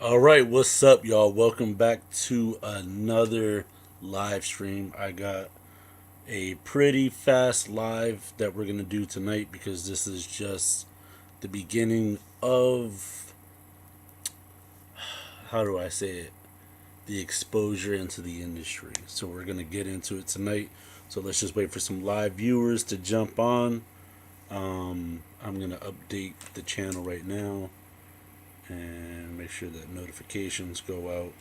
All right, what's up, y'all? Welcome back to another live stream. I got a pretty fast live that we're gonna do tonight because this is just the beginning of, how do I say it, the exposure into the industry. So we're gonna get into it tonight. So let's just wait for some live viewers to jump on. I'm gonna update the channel right now and make sure that notifications go out.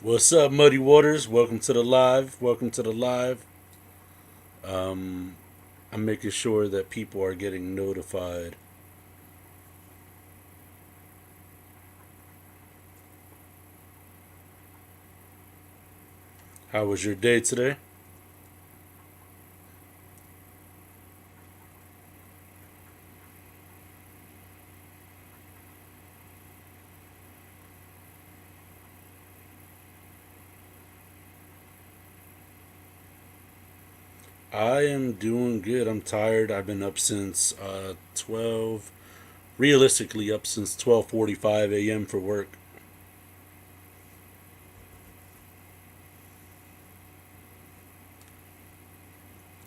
What's up, Muddy Waters? Welcome to the live. Welcome to the live. Um, I'm making sure that people are getting notified. How was your day today? I am doing good. I'm tired. I've been up since 12. Realistically, up since 12:45 a.m. for work.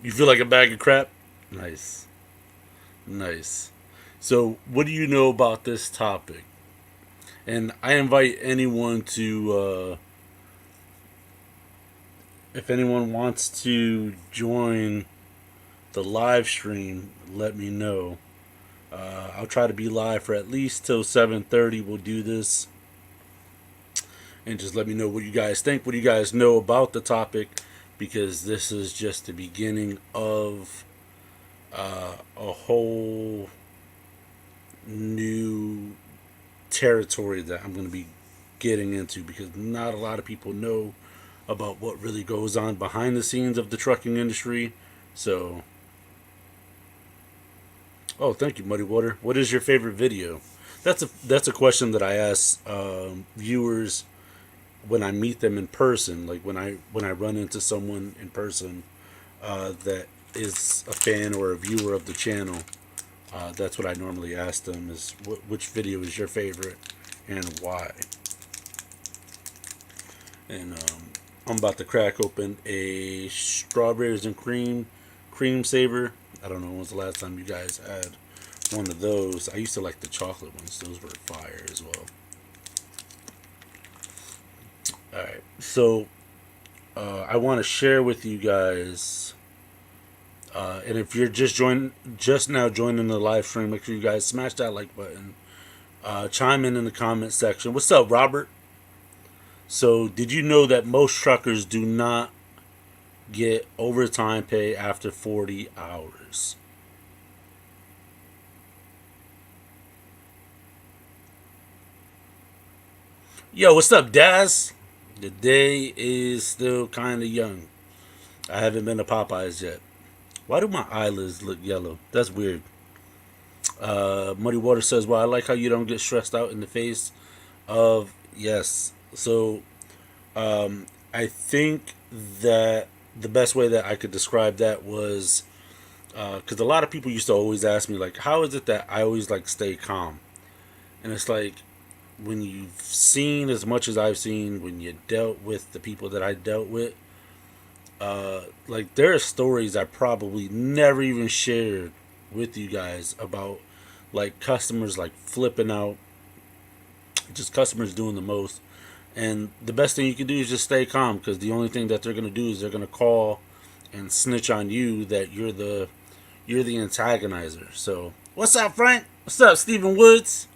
You feel like a bag of crap? Nice, nice. So, what do you know about this topic? And I invite anyone to if anyone wants to join the live stream, let me know. I'll try to be live for at least till 7:30. We'll do this, and just let me know what you guys think, what you guys know about the topic, because this is just the beginning of a whole new territory that I'm going to be getting into, because not a lot of people know about what really goes on behind the scenes of the trucking industry. So, oh, thank you, Muddy Water. What is your favorite video? That's a question that I ask viewers when I meet them in person. Like when I run into someone in person that is a fan or a viewer of the channel. That's what I normally ask them: is which video is your favorite and why? And I'm about to crack open a strawberries and cream saver. I don't know when was the last time you guys had one of those. I used to like the chocolate ones; those were fire as well. All right, so I want to share with you guys. And if you're just now joining the live stream, make sure you guys smash that like button. Chime in the comment section. What's up, Robert? So, did you know that most truckers do not get overtime pay after 40 hours? Yo, what's up, Daz? The day is still kind of young. I haven't been to Popeyes yet. Why do my eyelids look yellow? That's weird. Muddy Water says, "Well, I like how you don't get stressed out in the face of yes." So, I think that the best way that I could describe that was because a lot of people used to always ask me like, "How is it that I always like stay calm?" And it's like when you've seen as much as I've seen, when you dealt with the people that I dealt with, like there are stories I probably never even shared with you guys about like customers like flipping out, just customers doing the most. And the best thing you can do is just stay calm, because the only thing that they're going to do is they're going to call and snitch on you that you're the antagonizer. So what's up, Frank? What's up, Stephen Woods?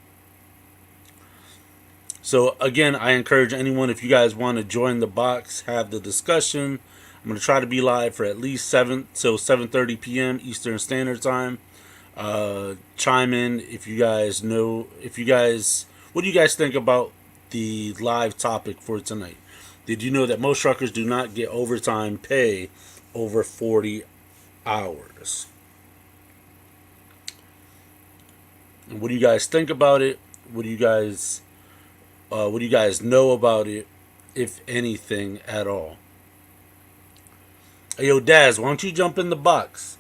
So again, I encourage anyone, if you guys want to join the box, have the discussion. I'm gonna try to be live for at least 7:30 p.m. Eastern Standard Time. Chime in if you guys know. If you guys, what do you guys think about the live topic for tonight? Did you know that most truckers do not get overtime pay over 40 hours? And what do you guys think about it? What do you guys know about it, if anything at all? Hey, yo, Daz, why don't you jump in the box?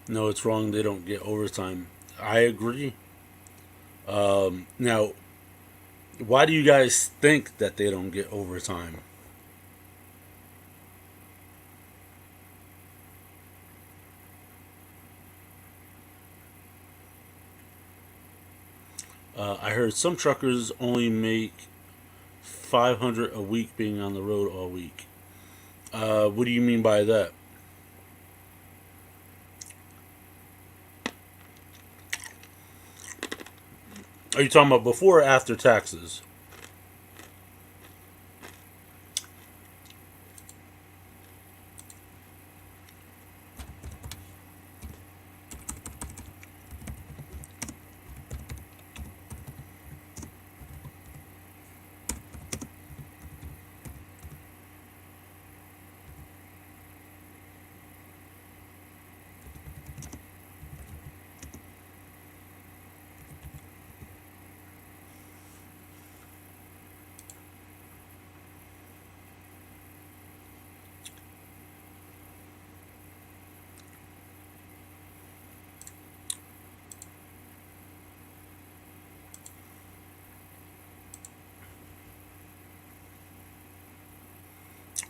No, it's wrong. They don't get overtime. I agree. Now, why do you guys think that they don't get overtime? I heard some truckers only make 500 a week being on the road all week. What do you mean by that? Are you talking about before or after taxes?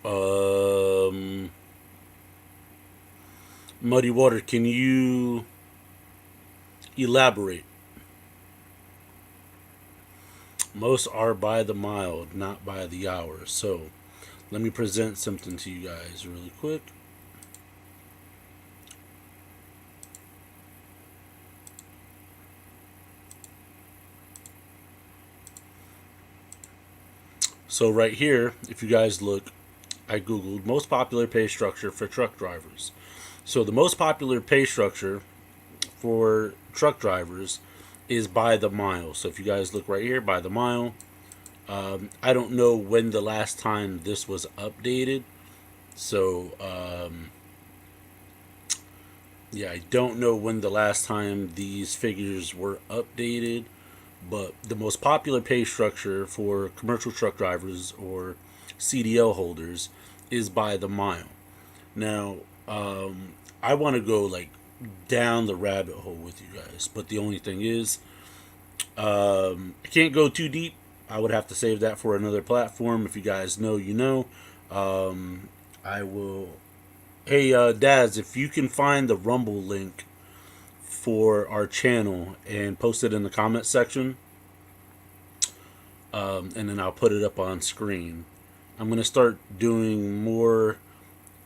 Um, Muddy Water, can you elaborate? Most are by the mile, not by the hour. So let me present something to you guys really quick. So right here, if you guys look, I googled most popular pay structure for truck drivers. So the most popular pay structure for truck drivers is by the mile. So if you guys look right here, by the mile, I don't know when the last time this was updated. So yeah, I don't know when the last time these figures were updated. But the most popular pay structure for commercial truck drivers or CDL holders is by the mile. Now, I want to go like down the rabbit hole with you guys, but the only thing is, I can't go too deep. I would have to save that for another platform. If you guys know, you know. I will. Hey, Daz, if you can find the Rumble link for our channel and post it in the comment section, and then I'll put it up on screen. I'm gonna start doing more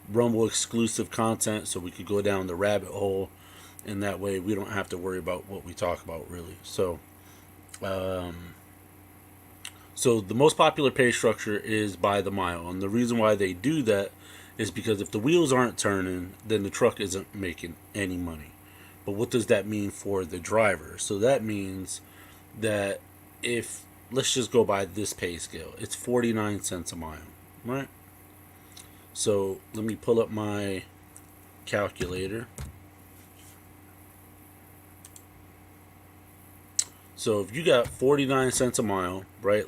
Rumble exclusive content so we could go down the rabbit hole, and that way we don't have to worry about what we talk about really. Um, so the most popular pay structure is by the mile, and the reason why they do that is because if the wheels aren't turning, then the truck isn't making any money. But what does that mean for the driver? So that means that if, let's just go by this pay scale, it's 49 cents a mile, right? So let me pull up my calculator. So if you got 49 cents a mile, right,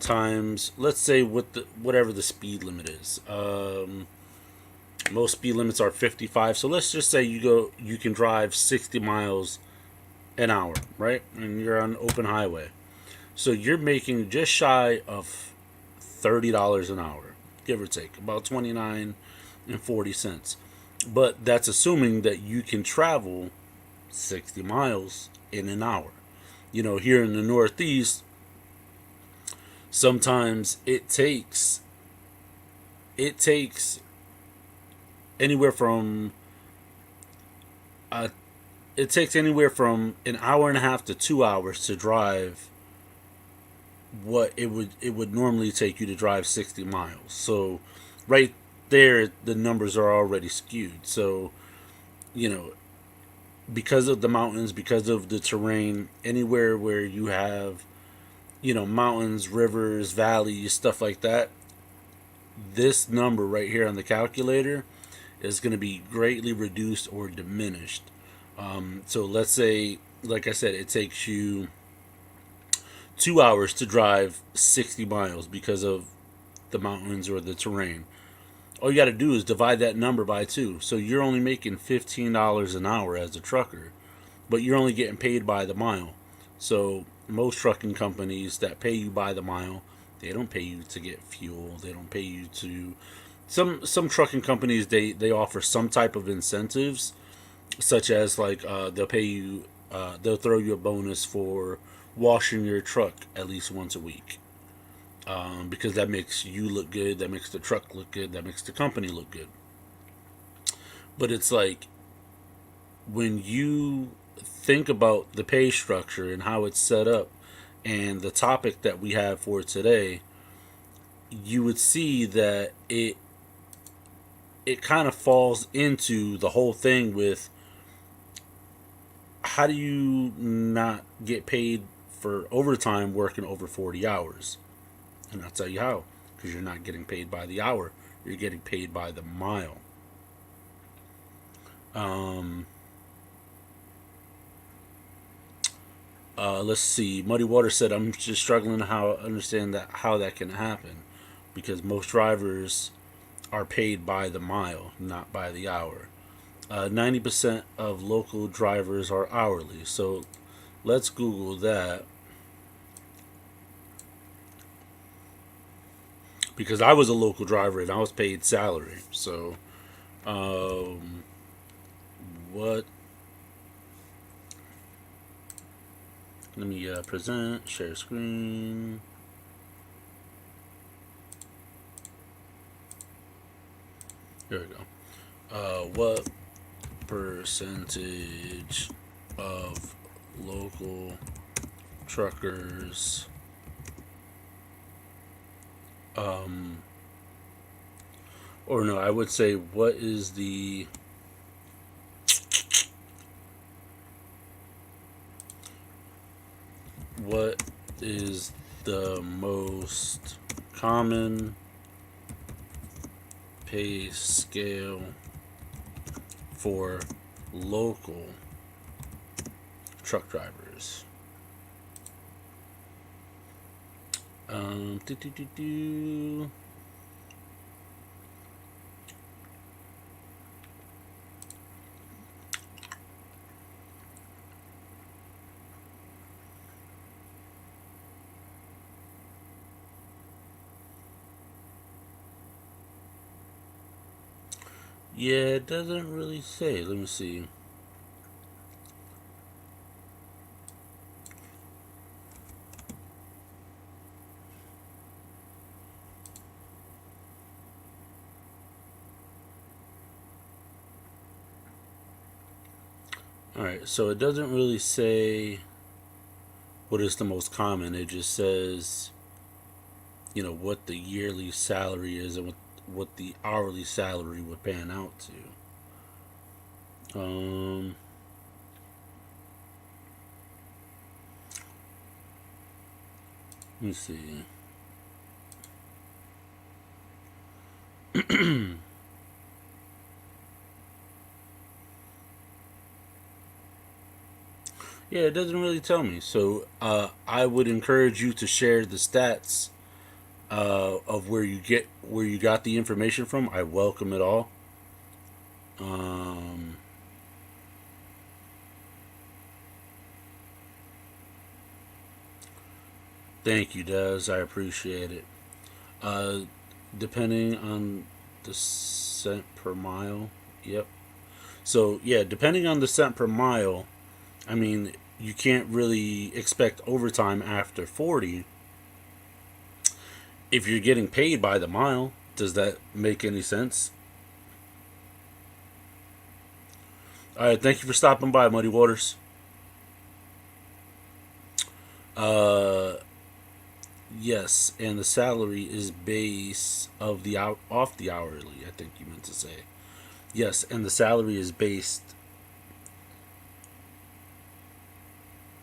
times, let's say what the whatever the speed limit is. Most speed limits are 55. So let's just say you can drive 60 miles an hour, right? And you're on open highway. So you're making just shy of $30 an hour, give or take, about 29.40 cents. But that's assuming that you can travel 60 miles in an hour. Here in the Northeast, sometimes it takes anywhere from uh, it takes anywhere from an hour and a half to 2 hours to drive what it would normally take you to drive 60 miles. So right there the numbers are already skewed. So, you know, because of the mountains, because of the terrain, anywhere where you have, mountains, rivers, valleys, stuff like that, this number right here on the calculator is going to be greatly reduced or diminished. So let's say, like I said, it takes you 2 hours to drive 60 miles because of the mountains or the terrain. All you got to do is divide that number by two. So you're only making $15 an hour as a trucker, but you're only getting paid by the mile. So most trucking companies that pay you by the mile, they don't pay you to get fuel. They don't pay you to some trucking companies, they offer some type of incentives, such as like they'll throw you a bonus for washing your truck at least once a week, because that makes you look good, that makes the truck look good, that makes the company look good. But it's like, when you think about the pay structure and how it's set up and the topic that we have for today, you would see that it kind of falls into the whole thing with, how do you not get paid for overtime working over 40 hours? And I'll tell you how. Because you're not getting paid by the hour, you're getting paid by the mile. Um, let's see. Muddy Water said, "I'm just struggling to understand that how that can happen, because most drivers are paid by the mile, not by the hour. 90% of local drivers are hourly." So let's Google that, because I was a local driver and I was paid salary. So, um, what? Let me present, share screen. There we go. What percentage of local truckers, um, or no, I would say, what is the most common pay scale for local truck drivers? Do, do, do, do. Yeah, it doesn't really say. Let me see. Alright, so it doesn't really say what is the most common. It just says, what the yearly salary is and what the hourly salary would pan out to. Let me see. Yeah, it doesn't really tell me. So I would encourage you to share the stats of where you got the information from. I welcome it all. Um, Thank you, Des. I appreciate it. Uh, Depending on the cent per mile. Yep. So yeah, depending on the cent per mile, I mean, you can't really expect overtime after 40 if you're getting paid by the mile. Does that make any sense? All right, thank you for stopping by, Muddy Waters. Uh, yes, and the salary is base of the out off the hourly. I think you meant to say yes, and the salary is based.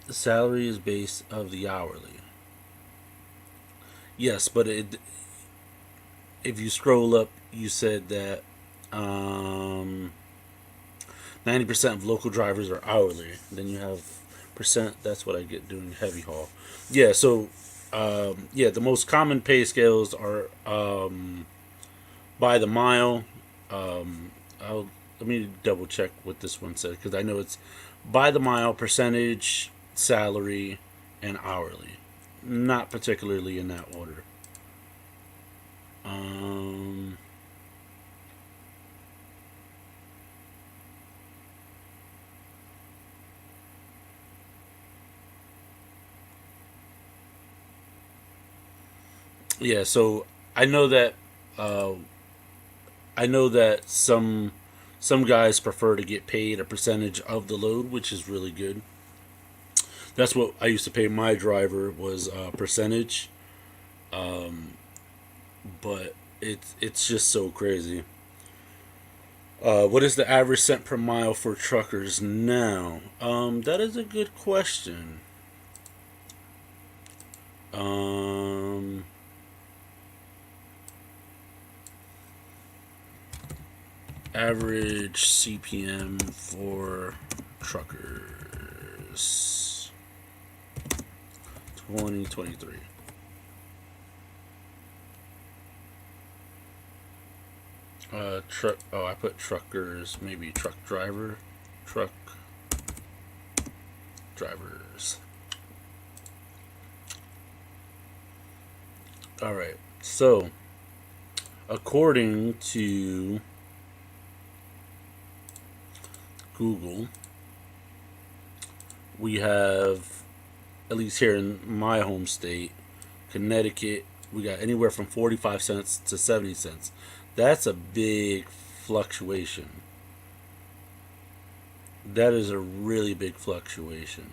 The salary is based of the hourly. Yes, but if you scroll up, you said that 90% of local drivers are hourly. Then you have percent. That's what I get doing heavy haul. Yeah. So yeah, the most common pay scales are by the mile. I'll Let me double check what this one said because I know it's by the mile, percentage, salary, and hourly. Not particularly in that order. Um, yeah. So I know that uh, I know that some guys prefer to get paid a percentage of the load, which is really good. That's what I used to pay my driver was a percentage, but it's just so crazy. What is the average cent per mile for truckers now? That is a good question. Um, Average CPM for truckers 2023. Truck. Oh, I put truckers. Maybe truck driver. Truck drivers. All right. So, according to Google, we have, at least here in my home state, Connecticut, we got anywhere from 45 cents to 70 cents. That's a big fluctuation. That is a really big fluctuation.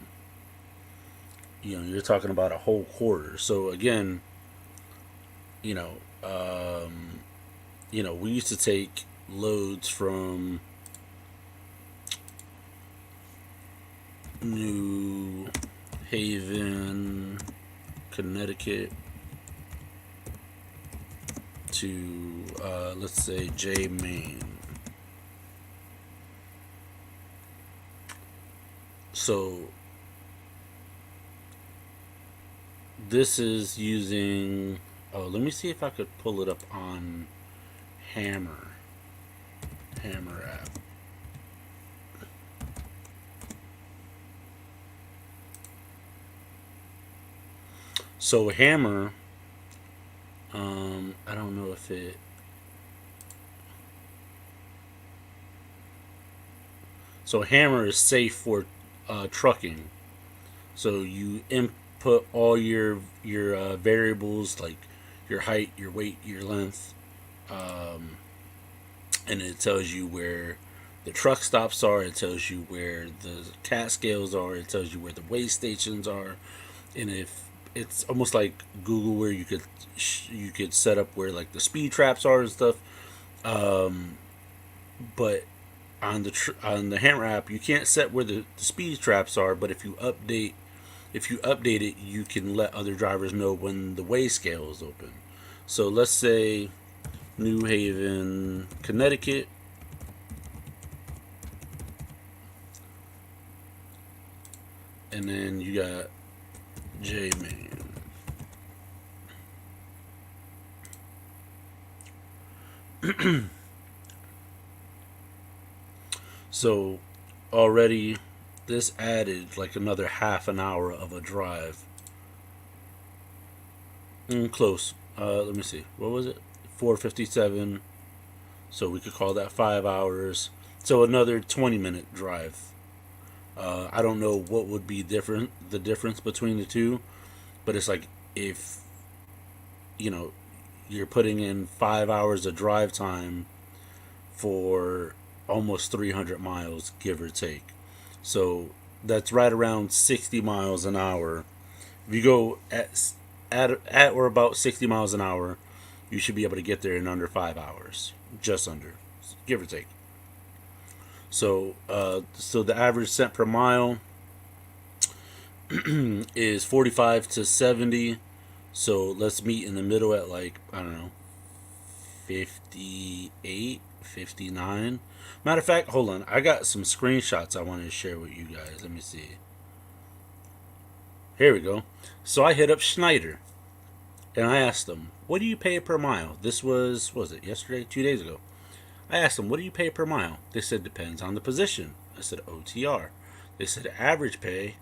You're talking about a whole quarter. So again, you know, um, we used to take loads from New Haven, Connecticut to let's say J Main. So this is using. Oh, let me see if I could pull it up on Hammer app. So Hammer, I don't know if it. So Hammer is safe for trucking. So you input all your variables like your height, your weight, your length, and it tells you where the truck stops are. It tells you where the cat scales are. It tells you where the weigh stations are. And if it's almost like Google, where you could set up where like the speed traps are and stuff. But on the Hammer app, you can't set where the speed traps are. But if you update it, you can let other drivers know when the weigh scale is open. So let's say New Haven, Connecticut, and then you got J Main. So already this added like another half an hour of a drive. Close. Let me see. What was it? 4:57. So we could call that 5 hours. So another 20-minute drive. I don't know what would be different. The difference between the two, but it's like if you know you're putting in 5 hours of drive time for almost 300 miles, give or take. So that's right around 60 miles an hour. If you go at or about 60 miles an hour, you should be able to get there in under 5 hours, just under, give or take. So the average cent per mile is 45 to 70. So let's meet in the middle at like I don't know 58, 59. Matter of fact, hold on. I got some screenshots I wanted to share with you guys. Let me see. Here we go. So I hit up Schneider and I asked them, "What do you pay per mile?" This was it yesterday, 2 days ago. I asked them, "What do you pay per mile?" They said, "Depends on the position." I said, "OTR." They said, "Average pay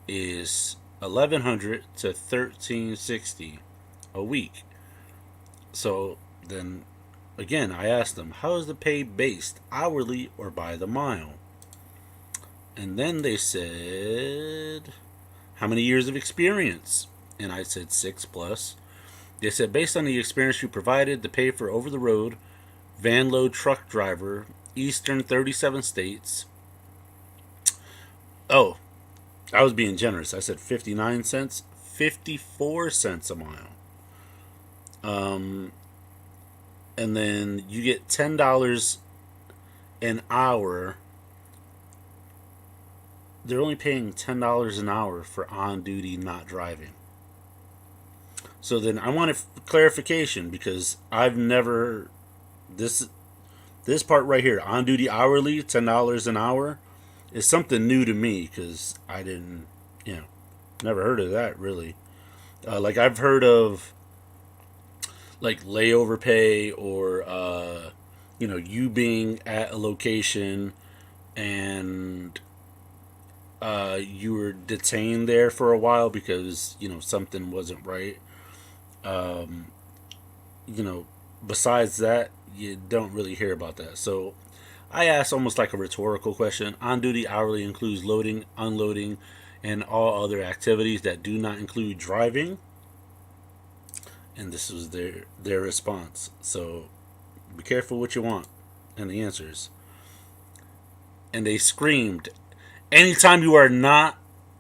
is 1100 to 1360 a week." So then again, I asked them, "How is the pay based, hourly or by the mile?" And then they said, "How many years of experience?" And I said 6 plus. They said, "Based on the experience you provided, the pay for over the road, van load truck driver, Eastern 37 states." Oh, I was being generous. I said 59 cents, 54 cents a mile. Um, and then you get $10 an hour. They're only paying $10 an hour for on duty not driving. So then I want clarification because I've never this this part right here, on duty hourly, $10 an hour, is something new to me because I didn't, you know, never heard of that really. Like I've heard of like layover pay or you being at a location and you were detained there for a while because something wasn't right. Um, you know, Besides that, you don't really hear about that. So I asked almost like a rhetorical question. On duty hourly includes loading, unloading, and all other activities that do not include driving. And this was their response. So be careful what you want and the answers. And they screamed, anytime you are not,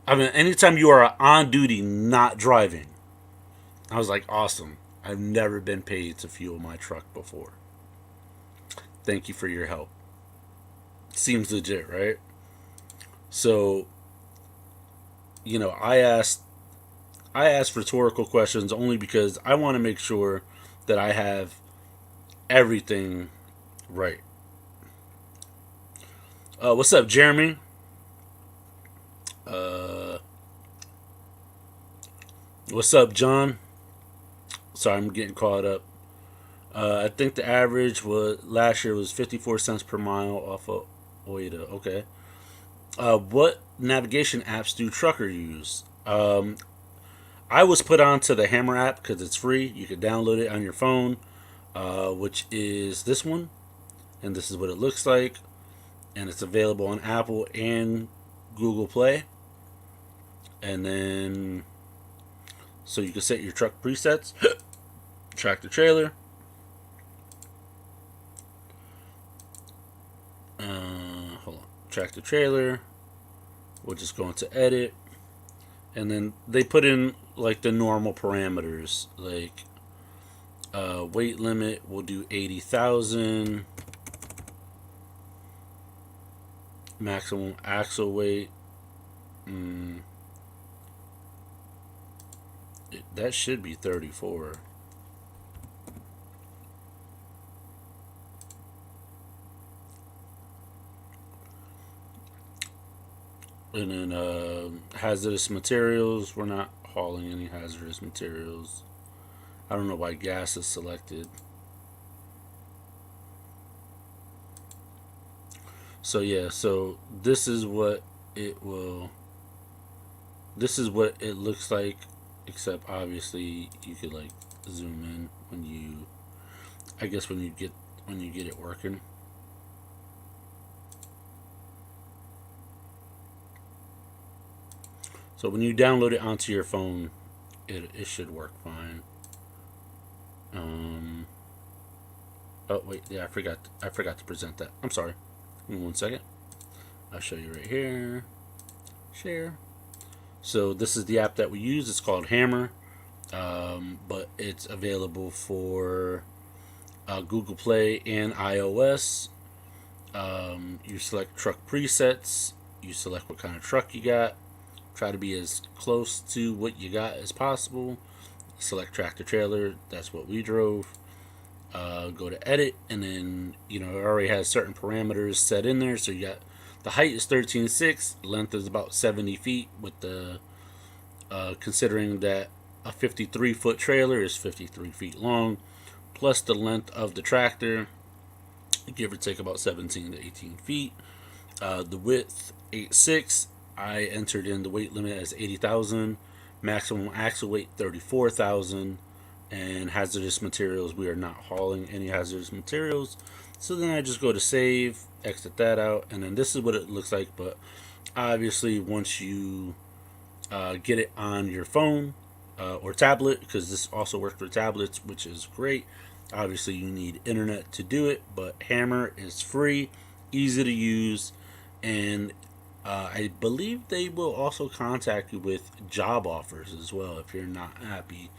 anytime you are on duty not driving. I was like, awesome. I've never been paid to fuel my truck before. Thank you for your help. Seems legit, right? So, I asked rhetorical questions only because I want to make sure that I have everything right. What's up, Jeremy? Uh, what's up, John? Sorry, I'm getting caught up. I think the average was last year was 54 cents per mile off of OIDA. Okay. What navigation apps do trucker use? I was put onto the Hammer app because it's free. You can download it on your phone, which is this one, and this is what it looks like, and it's available on Apple and Google Play. And then, so you can set your truck presets, tractor trailer. Hold on, tractor trailer. We'll just go into edit, and then they put in like the normal parameters, like weight limit. We'll do 80,000. Maximum axle weight. That should be 34. And then hazardous materials. We're not hauling any hazardous materials. I don't know why gas is selected. So yeah, so this is what it will. This is what it looks like except obviously you could like zoom in when you, I guess when you get it working. So when you download it onto your phone, it should work fine. Um, oh wait, yeah, I forgot to present that. I'm sorry. Give me 1 second. I'll show you right here. Share. So this is the app that we use. It's called Hammer, but it's available for Google Play and iOS. You select truck presets. You select what kind of truck you got. Try to be as close to what you got as possible. Select tractor trailer. That's what we drove. Go to edit, and then it already has certain parameters set in there. So you got the height is 13.6, length is about 70 feet. With the considering that a 53-foot trailer is 53 feet long, plus the length of the tractor, give or take about 17 to 18 feet. The width 8.6. I entered in the weight limit as 80,000. Maximum axle weight 34,000. And hazardous materials, we are not hauling any hazardous materials. So then I just go to save, exit that out, and then this is what it looks like. But obviously, once you get it on your phone or tablet, because this also works for tablets, which is great. Obviously, you need internet to do it, but Hammer is free, easy to use, and I believe they will also contact you with job offers as well if you're not happy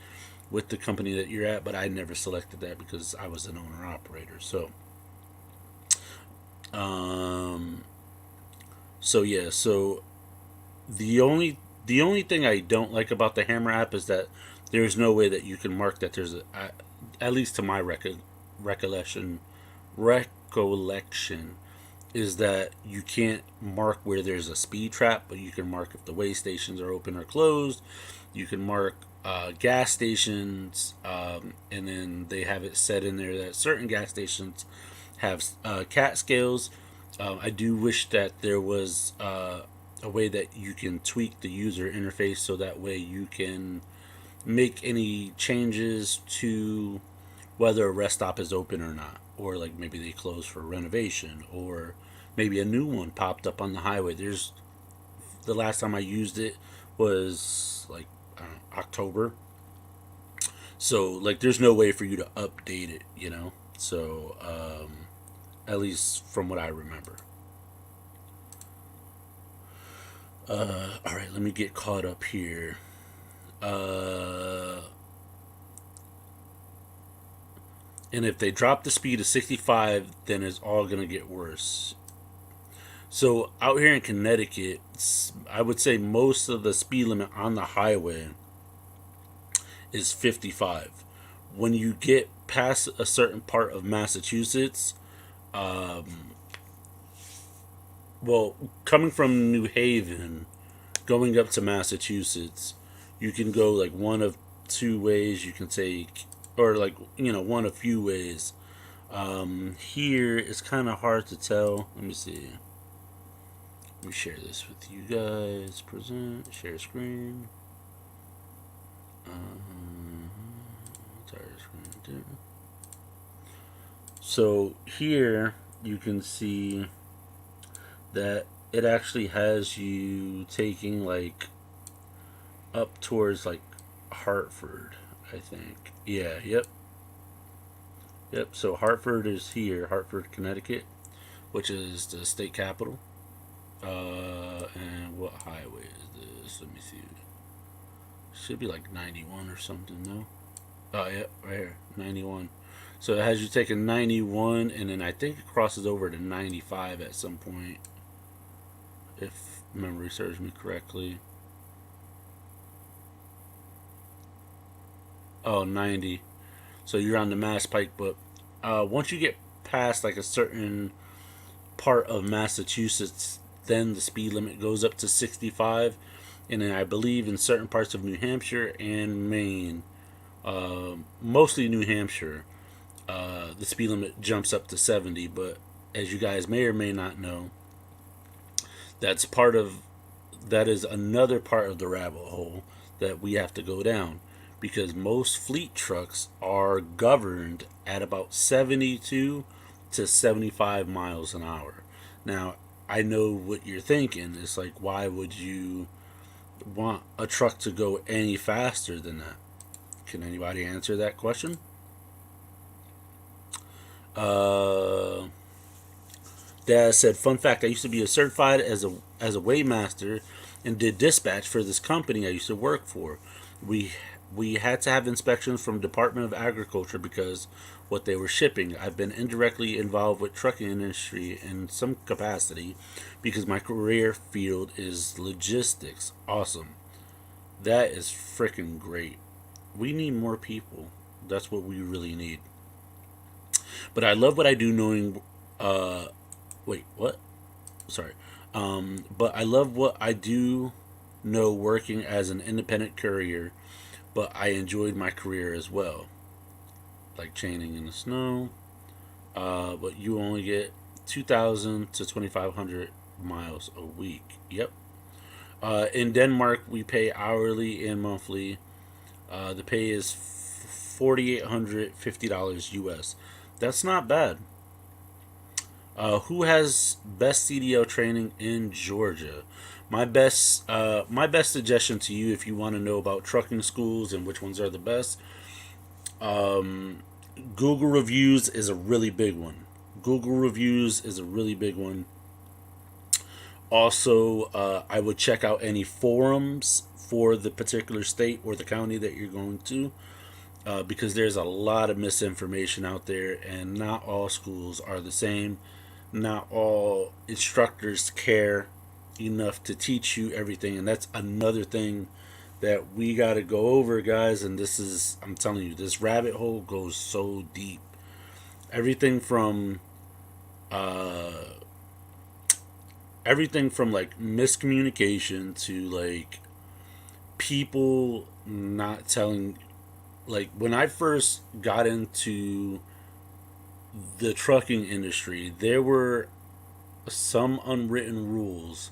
with the company that you're at. But I never selected that because I was an owner operator. Um, so yeah. So the only thing I don't like about the Hammer app is that there's no way that you can mark that there's at least to my recollection is that you can't mark where there's a speed trap, but you can mark if the way stations are open or closed. You can mark gas stations, and then they have it set in there that certain gas stations have cat scales. I do wish that there was a way that you can tweak the user interface so that way you can make any changes to whether a rest stop is open or not, or like maybe they close for renovation, or maybe a new one popped up on the highway. There's the last time I used it was like October, so like there's no way for you to update it. So at least from what I remember. All right, let me get caught up here. Uh, and if they drop the speed to 65, then it's all gonna get worse. So out here in Connecticut, I would say most of the speed limit on the highway is 55. When you get past a certain part of Massachusetts, um, well, coming from New Haven, going up to Massachusetts, you can go like one of two ways you can take, or like, one of few ways. Here it's kind of hard to tell. Let me see. Let me share this with you guys. Present, share screen. Entire screen. So here you can see that it actually has you taking like up towards like Hartford, I think. Yeah, yep. Yep. So Hartford is here, Hartford, Connecticut, which is the state capital. And what highway is this? Let me see. Should be like 91 or something, no? Oh, yeah, right here, 91. So it has you taking 91, and then I think it crosses over to 95 at some point, if memory serves me correctly. Oh, 90. So you're on the Mass Pike, but once you get past like a certain part of Massachusetts, then the speed limit goes up to 65. And then I believe in certain parts of New Hampshire and Maine, mostly New Hampshire, the speed limit jumps up to 70. But as you guys may or may not know, that's part of that is another part of the rabbit hole that we have to go down, because most fleet trucks are governed at about 72 to 75 miles an hour. Now, I know what you're thinking. It's like, why would you want a truck to go any faster than that? Can anybody answer that question? Uh, Dad said, "Fun fact: I used to be a certified as a weighmaster, and did dispatch for this company I used to work for. We we had to have inspections from Department of Agriculture because what they were shipping. I've been indirectly involved with trucking industry in some capacity because my career field is logistics. Awesome. That is freaking great. We need more people. That's what we really need. But I love what I do knowing uh wait, what? Sorry. But I love what I do know working as an independent courier, but I enjoyed my career as well, like chaining in the snow. But you only get 2,000 to 2,500 miles a week. Yep. In Denmark, we pay hourly and monthly. The pay is $4,850 US. That's not bad. Who has best CDL training in Georgia? My best suggestion to you, if you want to know about trucking schools and which ones are the best, Google reviews is a really big one. Google reviews is a really big one. Also, I would check out any forums for the particular state or the county that you're going to, because there's a lot of misinformation out there, and not all schools are the same. Not all instructors care enough to teach you everything, and that's another thing that we got to go over, guys. And this is, I'm telling you, this rabbit hole goes so deep. Everything from uh, everything from like miscommunication to like people not telling. Like when I first got into the trucking industry, there were some unwritten rules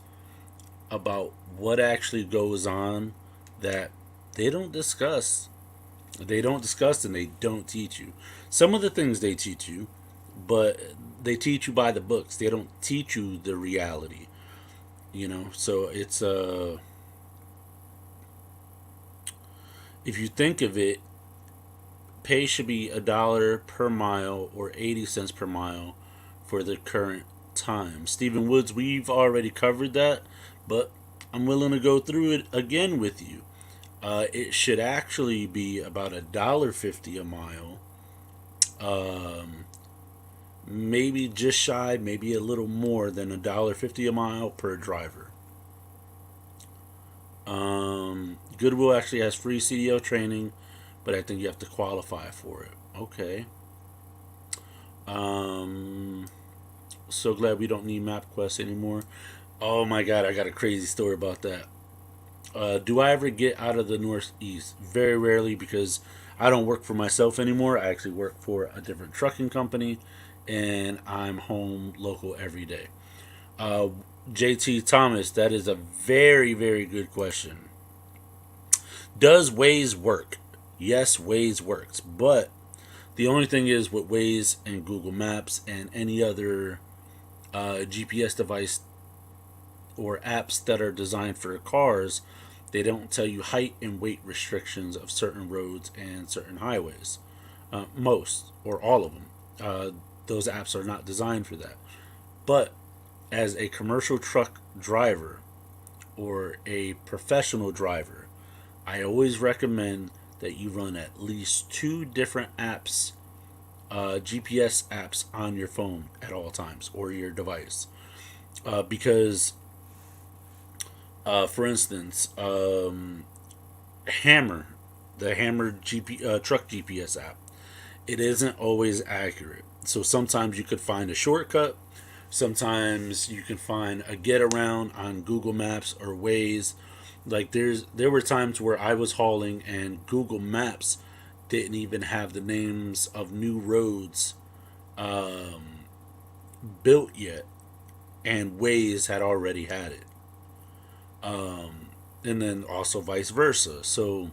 about what actually goes on that they don't discuss. They don't discuss and they don't teach you. Some of the things they teach you, but they teach you by the books. They don't teach you the reality. So it's if you think of it, pay should be $1 per mile or 80 cents per mile for the current time. Stephen Woods, we've already covered that, but I'm willing to go through it again with you. It should actually be about $1.50 a mile, um, maybe just shy, maybe a little more than $1.50 a mile per driver. Goodwill actually has free CDO training, but I think you have to qualify for it. Okay. Um, so glad we don't need MapQuest anymore. Oh my god, I got a crazy story about that. Do I ever get out of the Northeast? Very rarely, because I don't work for myself anymore. I actually work for a different trucking company, and I'm home local every day. Uh, JT Thomas, that is a very, very good question. Does Waze work? Yes, Waze works, but the only thing is with Waze and Google Maps and any other GPS device or apps that are designed for cars, they don't tell you height and weight restrictions of certain roads and certain highways. Most or all of them. Those apps are not designed for that. But as a commercial truck driver or a professional driver, I always recommend that you run at least two different apps, GPS apps on your phone at all times or your device. Because, for instance, Hammer, the Hammer truck GPS app, it isn't always accurate. So sometimes you could find a shortcut. Sometimes you can find a get around on Google Maps or Waze. Like there were times where I was hauling and Google Maps didn't even have the names of new roads um, built yet, and Waze had already had it. Um, and then also vice versa. So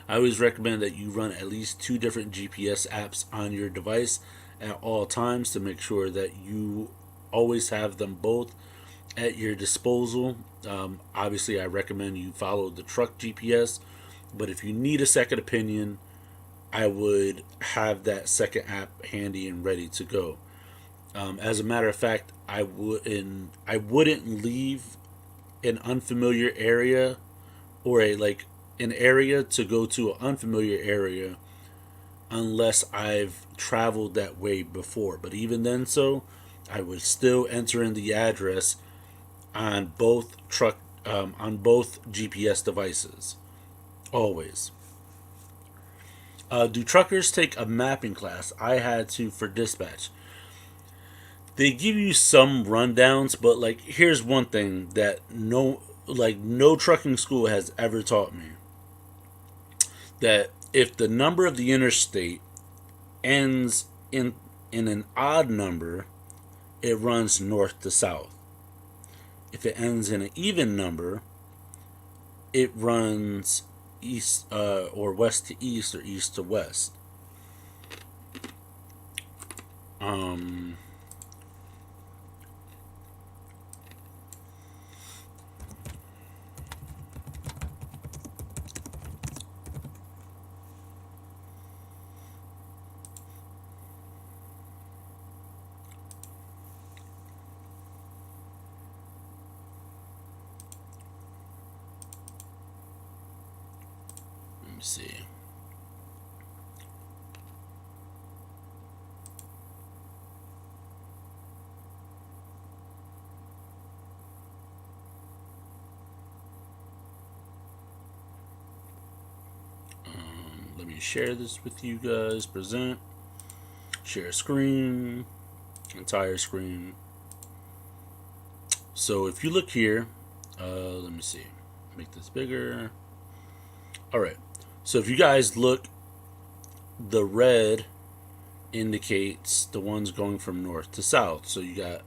I always recommend that you run at least two different GPS apps on your device at all times to make sure that you always have them both at your disposal. Obviously, I recommend you follow the truck GPS, but if you need a second opinion, I would have that second app handy and ready to go. As a matter of fact, I wouldn't leave an unfamiliar area or a like an area to go to an unfamiliar area unless I've traveled that way before. But even then, I would still enter in the address on both GPS devices always. Do truckers take a mapping class? I had to for dispatch. They give you some rundowns, but like here's one thing that no trucking school has ever taught me: that if the number of the interstate ends in an odd number, it runs north to south. If it ends in an even number, it runs east or west to east or east to west. Um, let me see. Let me share this with you guys. Present, share screen, entire screen. So if you look here, let me see, make this bigger. All right. So if you guys look, the red indicates the ones going from north to south. So you got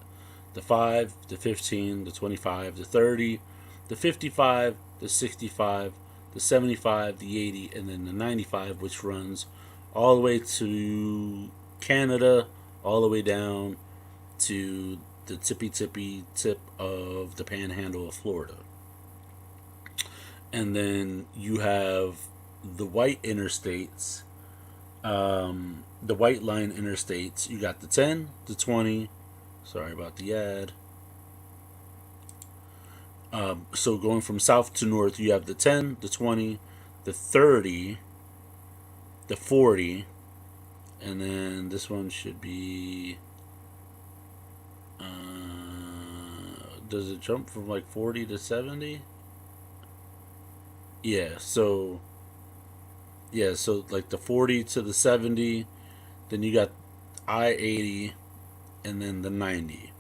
the 5, the 15, the 25, the 30, the 55, the 65, the 75, the 80, and then the 95, which runs all the way to Canada, all the way down to the tippy tip of the panhandle of Florida. And then you have the white interstates, the white line interstates. You got the 10, the 20. Sorry about the ad. So going from south to north, you have the 10, the 20, the 30, the 40, and then this one should be. Does it jump from like 40 to 70? Yeah, so like the 40 to the 70, then you got I-80, and then the 90.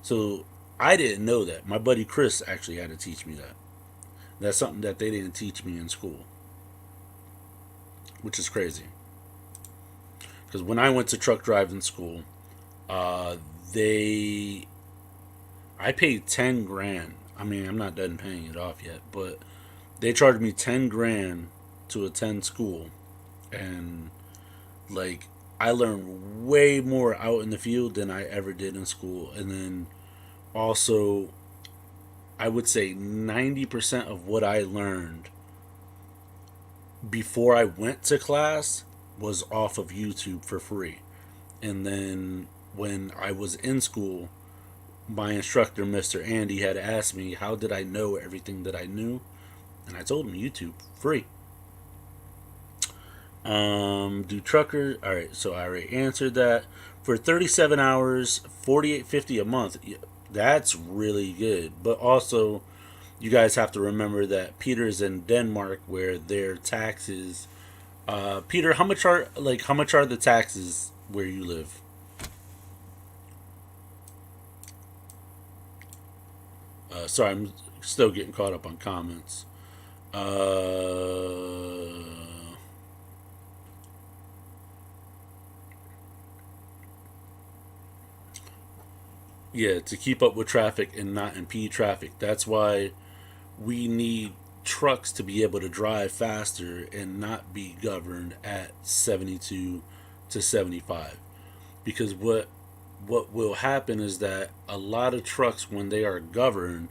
So I didn't know that. My buddy Chris actually had to teach me that. That's something that they didn't teach me in school, which is crazy. Because when I went to truck driving school, uh, they I paid 10 grand. I mean, I'm not done paying it off yet, but they charged me 10 grand to attend school, and like I learned way more out in the field than I ever did in school. And then also, I would say 90% of what I learned before I went to class was off of YouTube for free. And then when I was in school, my instructor, Mr. Andy, had asked me how did I know everything that I knew, and I told him YouTube free. Do trucker? All right, so I already answered that. For 37 hours, 48.50 a month. That's really good. But also, you guys have to remember that Peter's in Denmark, where their taxes. Peter, how much are the taxes where you live? Sorry, I'm still getting caught up on comments. Uh, yeah, to keep up with traffic and not impede traffic. That's why we need trucks to be able to drive faster and not be governed at 72 to 75. Because what will happen is that a lot of trucks, when they are governed,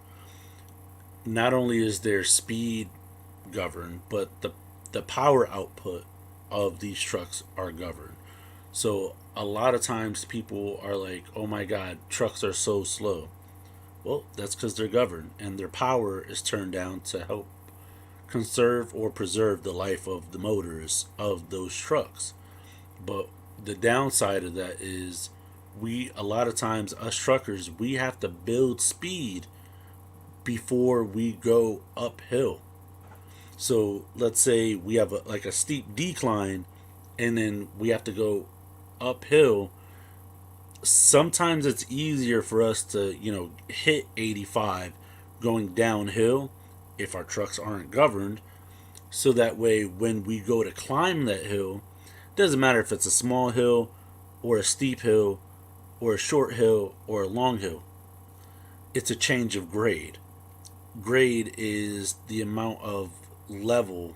not only is their speed governed, but the power output of these trucks are governed. So a lot of times people are like, "Oh my God, trucks are so slow." Well, that's because they're governed and their power is turned down to help conserve or preserve the life of the motors of those trucks. But the downside of that is we a lot of times us truckers we have to build speed before we go uphill. So let's say we have like a steep decline and then we have to go uphill. Sometimes it's easier for us to, hit 85 going downhill if our trucks aren't governed. So that way, when we go to climb that hill, it doesn't matter if it's a small hill or a steep hill or a short hill or a long hill, it's a change of grade. Grade is the amount of level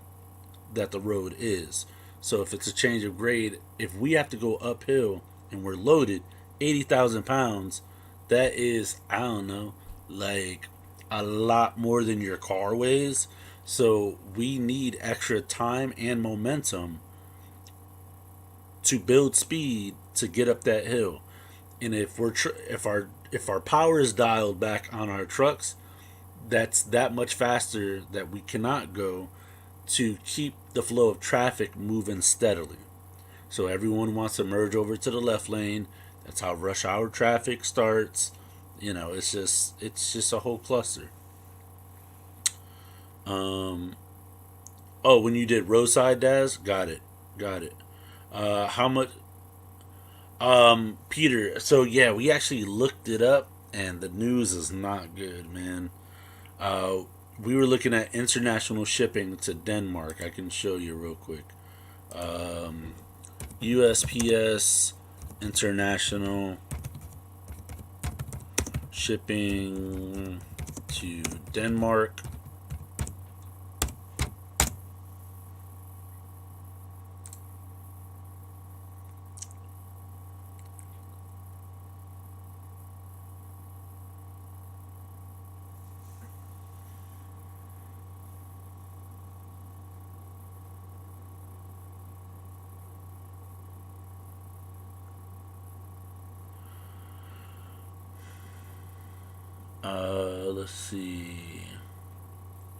that the road is. So if it's a change of grade, if we have to go uphill and we're loaded 80,000 pounds, that is, I don't know, like a lot more than your car weighs. So we need extra time and momentum to build speed to get up that hill. And if our power is dialed back on our trucks, that's that much faster that we cannot go to keep the flow of traffic moving steadily. So everyone wants to merge over to the left lane. That's how rush hour traffic starts. It's just a whole cluster. Um, oh, when you did roadside Daz, got it. How much? Peter. So yeah, we actually looked it up, and the news is not good, man. Uh, we were looking at international shipping to Denmark. I can show you real quick. Um, USPS international shipping to Denmark. Let's see.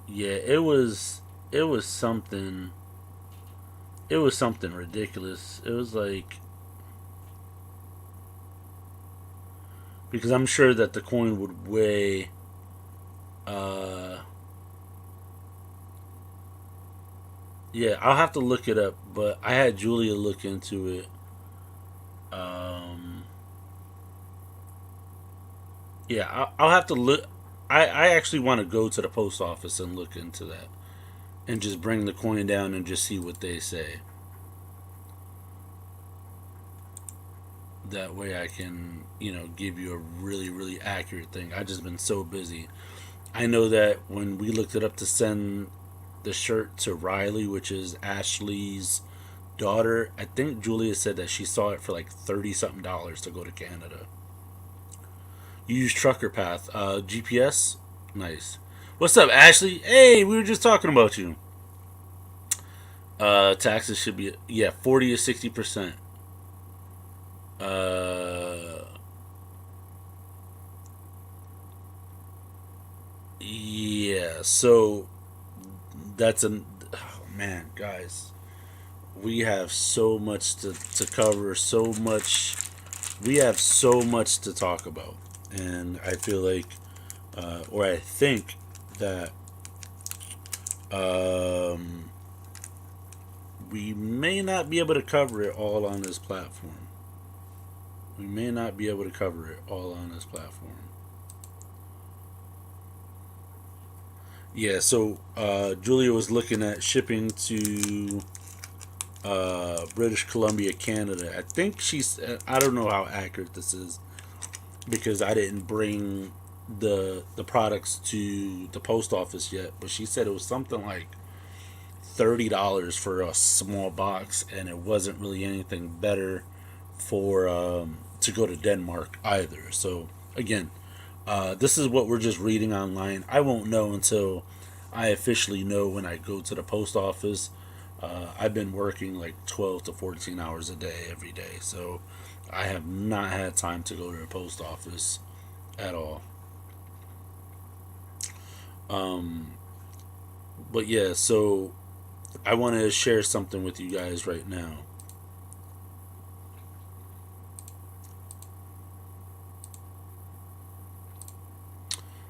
Yeah, it was something. It was something ridiculous. It was like because I'm sure that the coin would weigh. Uh, yeah, I'll have to look it up, but I had Julia look into it. Um, yeah, I'll have to look. I actually want to go to the post office and look into that and just bring the coin down and just see what they say. That way I can, give you a really, really accurate thing. I just been so busy. I know that when we looked it up to send the shirt to Riley, which is Ashley's daughter, I think Julia said that she saw it for like 30 something dollars to go to Canada. You use Trucker Path. GPS? Nice. What's up, Ashley? Hey, we were just talking about you. Taxes should be, yeah, 40 to 60%. Uh, yeah, so that's an. Oh, man, guys. We have so much to cover, so much. We have so much to talk about. And I feel like, or I think that um, we may not be able to cover it all on this platform. We may not be able to cover it all on this platform. Yeah, so Julia was looking at shipping to British Columbia, Canada. I think she's. I don't know how accurate this is because I didn't bring the products to the post office yet, but she said it was something like $30 for a small box, and it wasn't really anything better for to go to Denmark either. So again, this is what we're just reading online. I won't know until I officially know when I go to the post office. I've been working like 12 to 14 hours a day every day, so I have not had time to go to the post office at all. Um, but yeah, so I want to share something with you guys right now.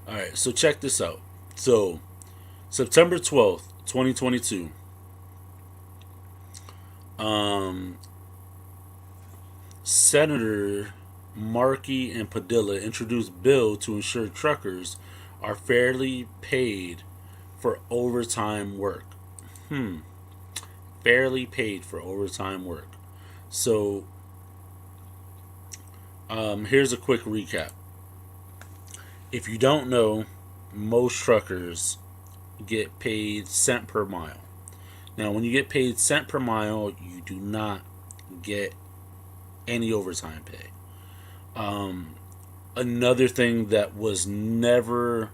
All right, so check this out. So September 12th, 2022, um, Senator Markey and Padilla introduced bill to ensure truckers are fairly paid for overtime work. Hmm, fairly paid for overtime work. So here's a quick recap. If you don't know, most truckers get paid cent per mile. Now, when you get paid cent per mile, you do not get any overtime pay. Um, Another thing that was never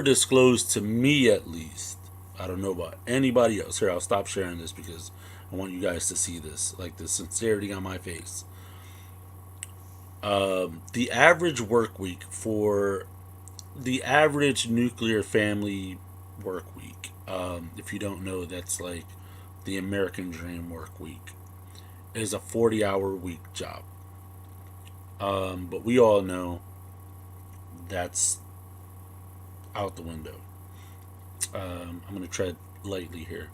disclosed to me, at least. I don't know about anybody else. Here, I'll stop sharing this because I want you guys to see this, like the sincerity on my face. The average work week for the average nuclear family work week. If you don't know, that's like the American Dream work week, is a 40-hour week job. But we all know that's out the window. I'm going to tread lightly here.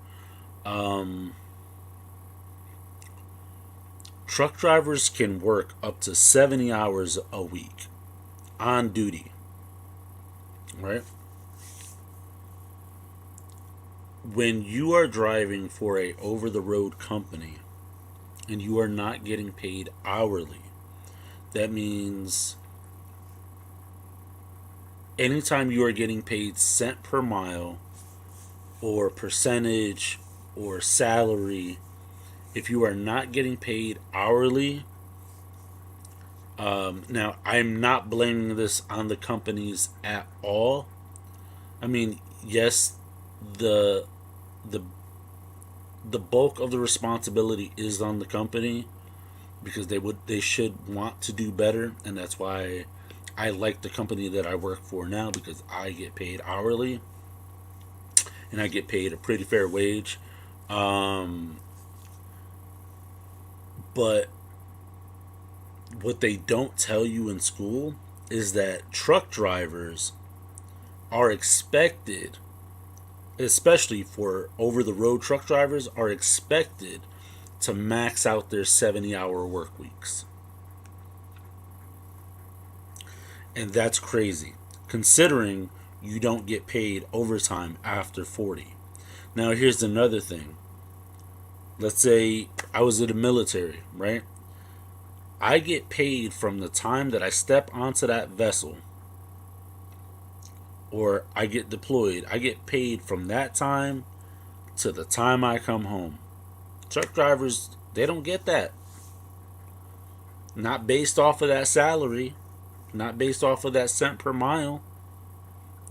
Um, Truck drivers can work up to 70 hours a week on duty, right? When you are driving for a over the road company and you are not getting paid hourly, that means anytime you are getting paid cent per mile or percentage or salary, if you are not getting paid hourly, now I'm not blaming this on the companies at all. I mean, yes, the the the bulk of the responsibility is on the company because they should want to do better, and that's why I like the company that I work for now because I get paid hourly and I get paid a pretty fair wage. Um, but what they don't tell you in school is that truck drivers are expected, especially for over the road truck drivers, are expected to max out their 70-hour work weeks. And that's crazy, considering you don't get paid overtime after 40. Now, here's another thing. Let's say I was in the military, right? I get paid from the time that I step onto that vessel or I get deployed. I get paid from that time to the time I come home. Truck drivers, they don't get that. Not based off of that salary, not based off of that cent per mile,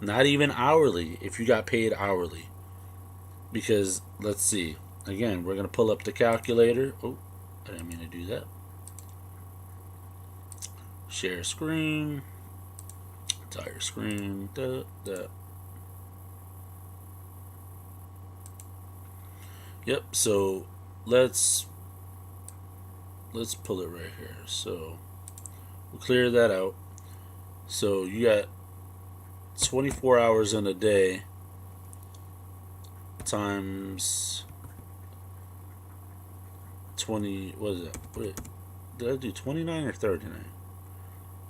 not even hourly if you got paid hourly. Because, let's see, again, we're going to pull up the calculator. Oh, I didn't mean to do that. Share screen, entire screen. Yep. So let's pull it right here. So we'll clear that out. So you got 24 hours in a day times 20. What is that? Wait, did I do 29 or 39?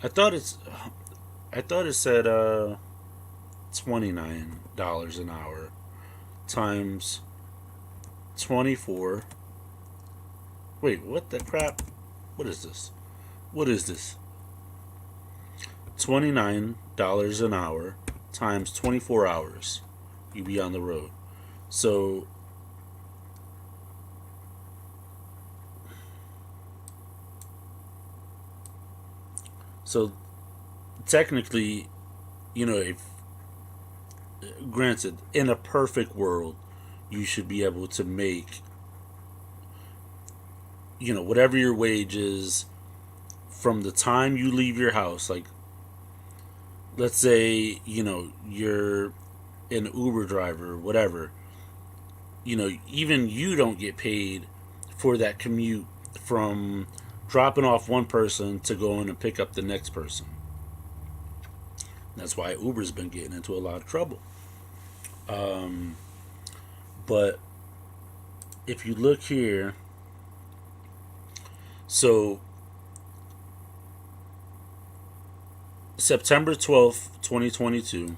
I thought it's. I thought it said $29 an hour times 24. Wait, what the crap? What is this? What is this? $29 an hour times 24 hours. You be on the road. So so technically, if granted, in a perfect world, you should be able to make, whatever your wage is from the time you leave your house. Like, let's say, you're an Uber driver or whatever. Even you don't get paid for that commute from dropping off one person to going and pick up the next person. That's why Uber's been getting into a lot of trouble. But if you look here, so September 12th, 2022,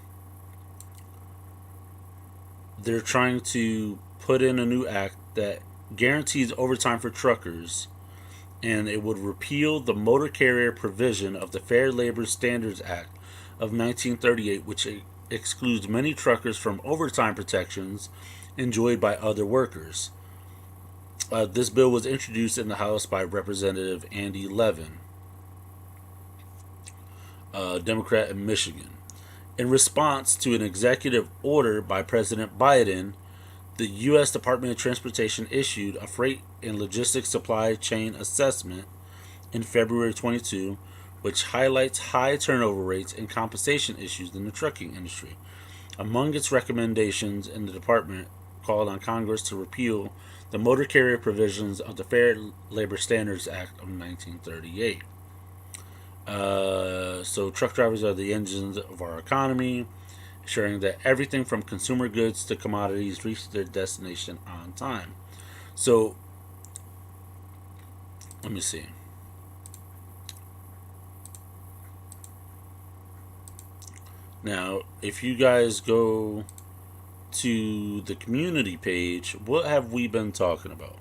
they're trying to put in a new act that guarantees overtime for truckers, and it would repeal the motor carrier provision of the Fair Labor Standards Act of 1938, which excludes many truckers from overtime protections enjoyed by other workers. This bill was introduced in the House by Representative Andy Levin, Democrat in Michigan. In response to an executive order by President Biden, the U.S. Department of Transportation issued a freight and logistics supply chain assessment in February 22, which highlights high turnover rates and compensation issues in the trucking industry. Among its recommendations, in the department called on Congress to repeal the motor carrier provisions of the Fair Labor Standards Act of 1938. So truck drivers are the engines of our economy, ensuring that everything from consumer goods to commodities reach their destination on time. So, let me see. Now, if you guys go to the community page, what have we been talking about?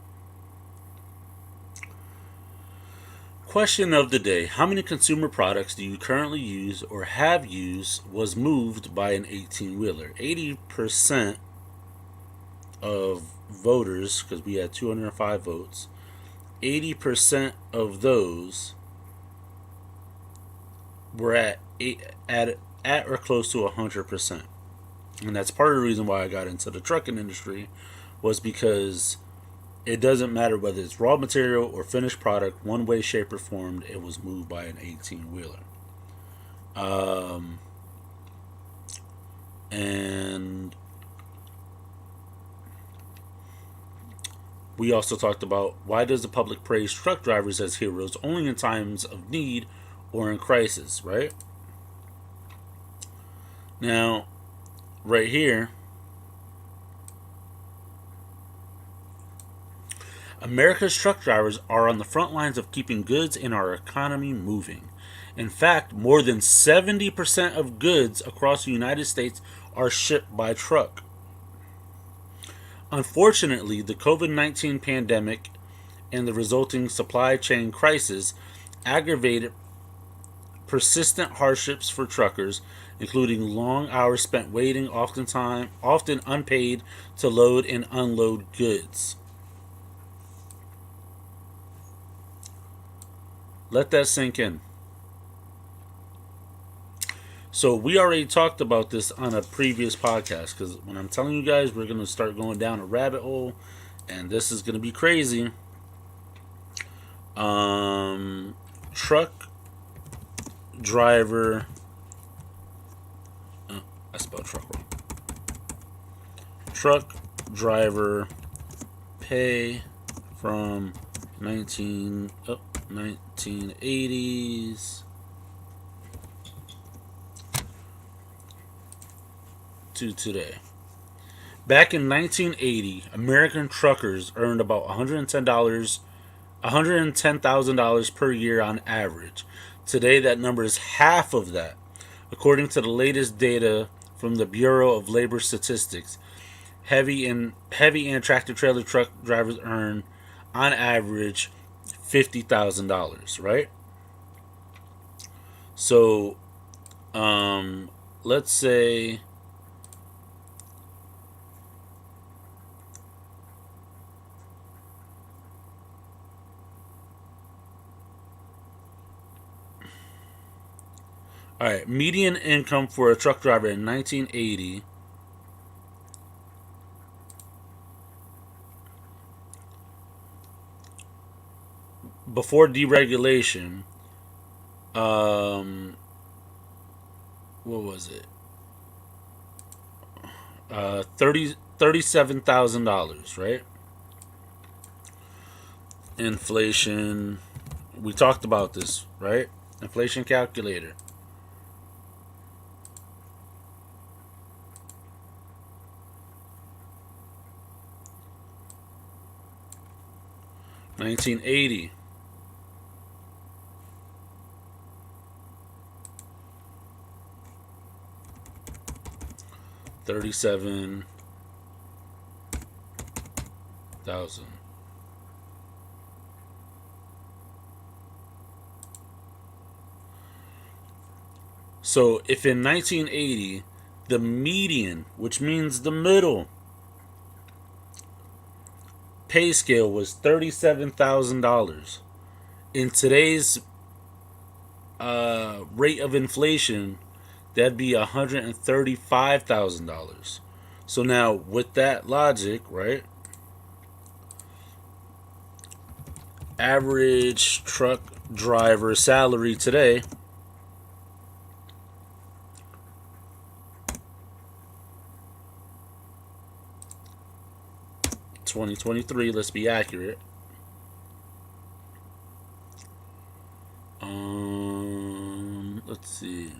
Question of the day: how many consumer products do you currently use or have used was moved by an 18-wheeler? 80% of voters, because we had 205 votes, 80% of those were at or close to 100%. And that's part of the reason why I got into the trucking industry, was because it doesn't matter whether it's raw material or finished product, one way, shape, or form, it was moved by an 18-wheeler. And we also talked about, why does the public praise truck drivers as heroes only in times of need or in crisis, right? Now, right here, America's truck drivers are on the front lines of keeping goods in our economy moving. In fact, more than 70% of goods across the United States are shipped by truck. Unfortunately, the COVID-19 pandemic and the resulting supply chain crisis aggravated persistent hardships for truckers, including long hours spent waiting, often unpaid, to load and unload goods. Let that sink in. So we already talked about this on a previous podcast, because when I'm telling you guys we're going to start going down a rabbit hole, and this is going to be crazy. Truck driver. I spelled truck wrong. Truck driver pay from 1980s to today. Back in 1980, American truckers earned about $110,000 per year on average. Today, that number is half of that. According to the latest data from the Bureau of Labor Statistics, heavy and tractor trailer truck drivers earn, on average, $50,000, right? So let's say all right, median income for a truck driver in 1980 before deregulation, um, what was it? 37,000, right? Inflation. We talked about this, right? Inflation calculator. 1980. 37,000. So if in 1980 the median, which means the middle pay scale was $37,000, in today's rate of inflation, that'd be $135,000. So now, with that logic, right? Average truck driver salary today, $2023. Let's be accurate. Let's see.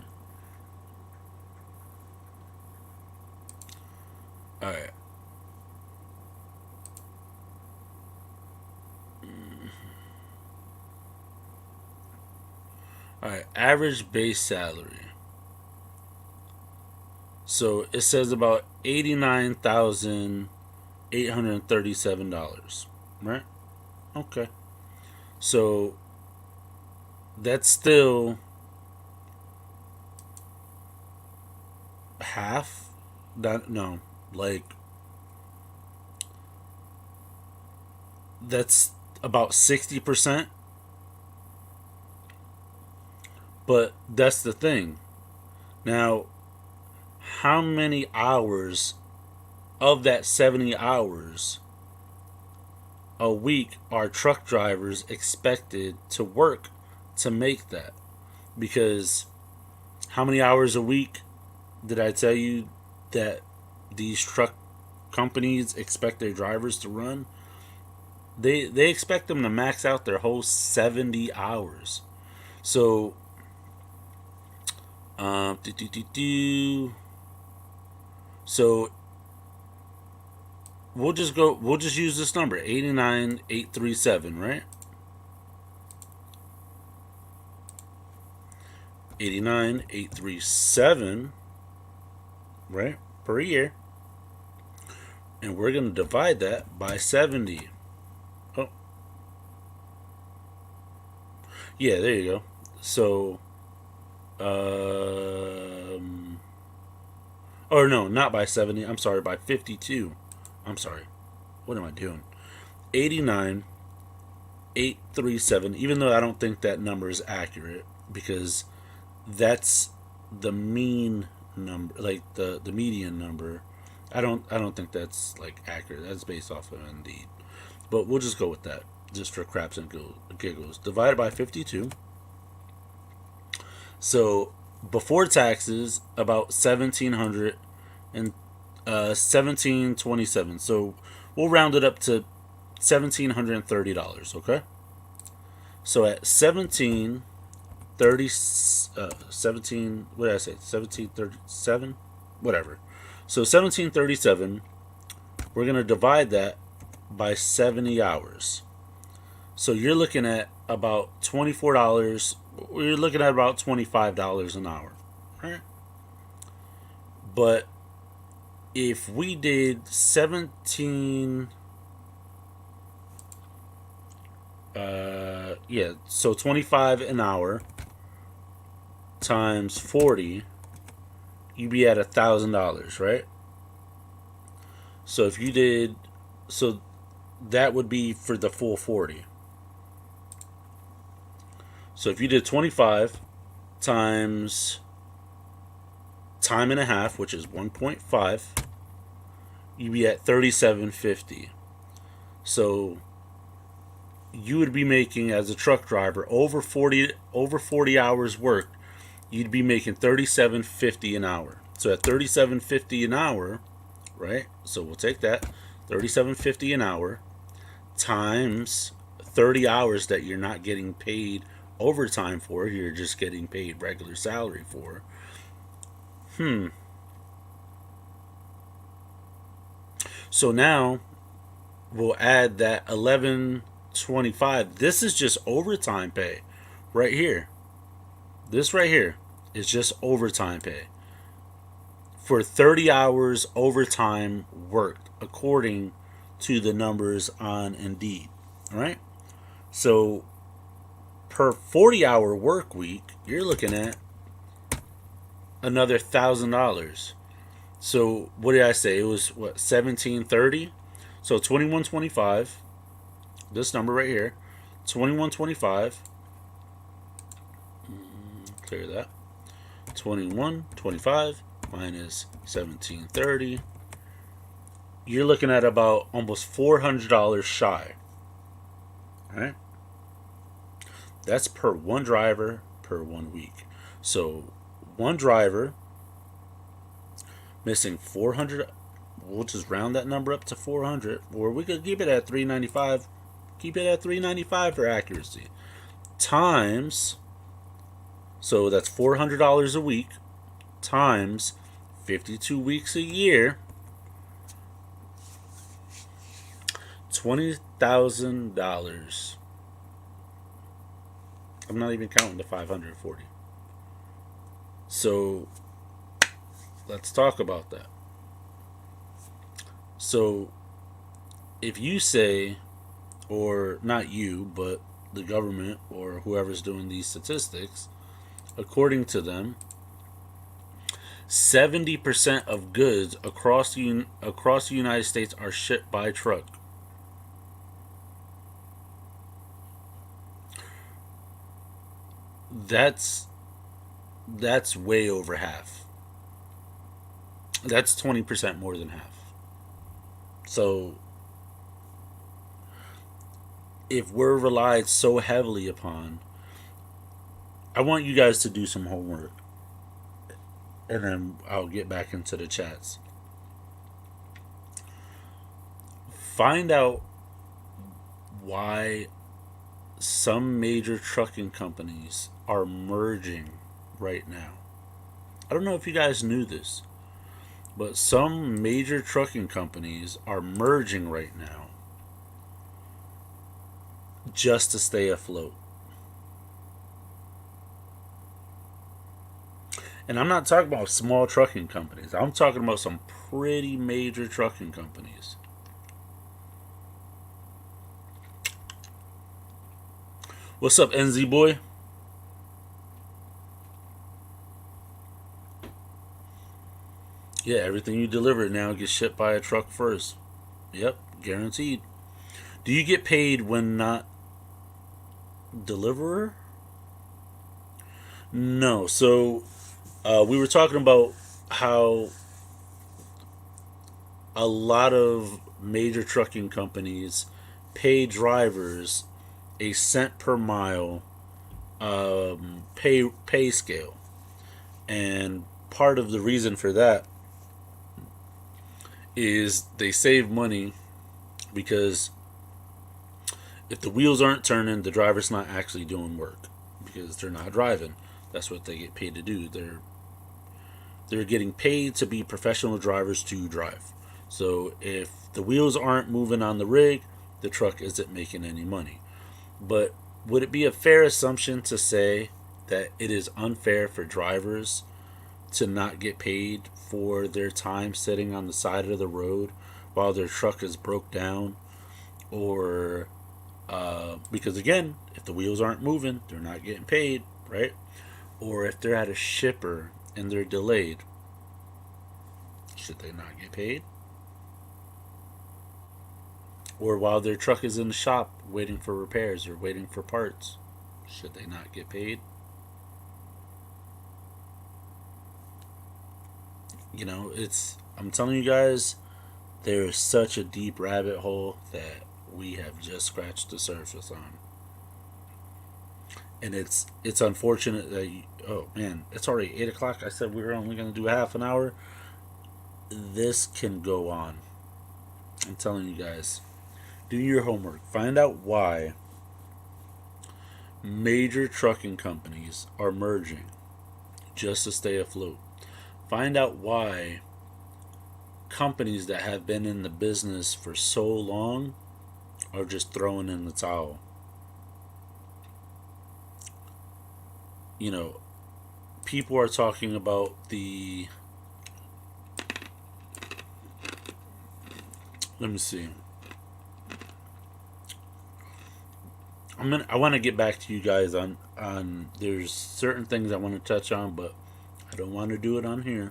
All right. All right. Average base salary. So it says about $89,837, right? Okay. So that's still half. That no, like that's about 60%. But that's the thing. Now, how many hours of that 70 hours a week are truck drivers expected to work to make that? Because how many hours a week did I tell you that these truck companies expect their drivers to run? They expect them to max out their whole 70 hours. So do, do, do, do. So we'll just use this number, 89,837, right? 89,837, right? Per year. And we're going to divide that by 70. Oh, yeah, there you go. So, or no, not by 70. I'm sorry, by 52. I'm sorry. What am I doing? 89,837. Even though I don't think that number is accurate, because that's the mean number, like the median number. I don't think that's like accurate. That's based off of Indeed, but we'll just go with that just for craps and giggles. Divided by 52. So before taxes, about 1,700 and 1,727. So we'll round it up to $1,730. Okay. So at 17. What did I say? 1737. Whatever. So 1737. We're gonna divide that by 70 hours. So you're looking at about $24. You're looking at about $25 an hour, right? But if we did 17, yeah, so 25 an hour times 40, you'd be at $1,000, right? So if you did, so that would be for the full 40. So if you did 25 times time and a half, which is 1.5, you'd be at 37.50. So you would be making, as a truck driver, over 40 hours worked, you'd be making 37.50 an hour. So at 37.50 an hour, right? So we'll take that 37.50 an hour times 30 hours that you're not getting paid overtime for, you're just getting paid regular salary for. So now we'll add that 11.25. This is just overtime pay right here. This right here is just overtime pay for 30 hours overtime worked according to the numbers on Indeed. All right? So per 40-hour work week, you're looking at another $1,000. So what did I say? It was what, 1730? So 2125. This number right here, 2125. Clear that. 2125 minus 1730. You're looking at about almost $400 shy. All right? That's per one driver per 1 week. So one driver missing 400. We'll just round that number up to 400, or we could keep it at 395. Keep it at 395 for accuracy. Times, so that's $400 a week times 52 weeks a year, $20,000. I'm not even counting the 540. So let's talk about that. So if you say, or not you, but the government or whoever's doing these statistics, according to them, 70% of goods across the United States are shipped by truck. That's way over half. That's 20% more than half. So if we're relied so heavily upon, I want you guys to do some homework, and then I'll get back into the chats. Find out why some major trucking companies are merging right now. I don't know if you guys knew this, but some major trucking companies are merging right now just to stay afloat. And I'm not talking about small trucking companies. I'm talking about some pretty major trucking companies. What's up, NZ boy? Yeah, everything you deliver now gets shipped by a truck first. Yep, guaranteed. Do you get paid when not deliverer? No. So we were talking about how a lot of major trucking companies pay drivers a cent per mile pay scale, and part of the reason for that is they save money, because if the wheels aren't turning, the driver's not actually doing work because they're not driving. That's what they get paid to do. They're getting paid to be professional drivers to drive. So if the wheels aren't moving on the rig, the truck isn't making any money. But would it be a fair assumption to say that it is unfair for drivers to not get paid for their time sitting on the side of the road while their truck is broke down? Or because again, if the wheels aren't moving, they're not getting paid, right? Or if they're at a shipper and they're delayed, should they not get paid? Or while their truck is in the shop waiting for repairs or waiting for parts, should they not get paid? I'm telling you guys, there is such a deep rabbit hole that we have just scratched the surface on. And it's unfortunate that oh man, it's already 8 o'clock. I said we were only going to do half an hour. This can go on. I'm telling you guys, do your homework. Find out why major trucking companies are merging just to stay afloat. Find out why companies that have been in the business for so long are just throwing in the towel. You know, people are talking about the. Let me see. I want to get back to you guys on. There's certain things I want to touch on, but I don't want to do it on here.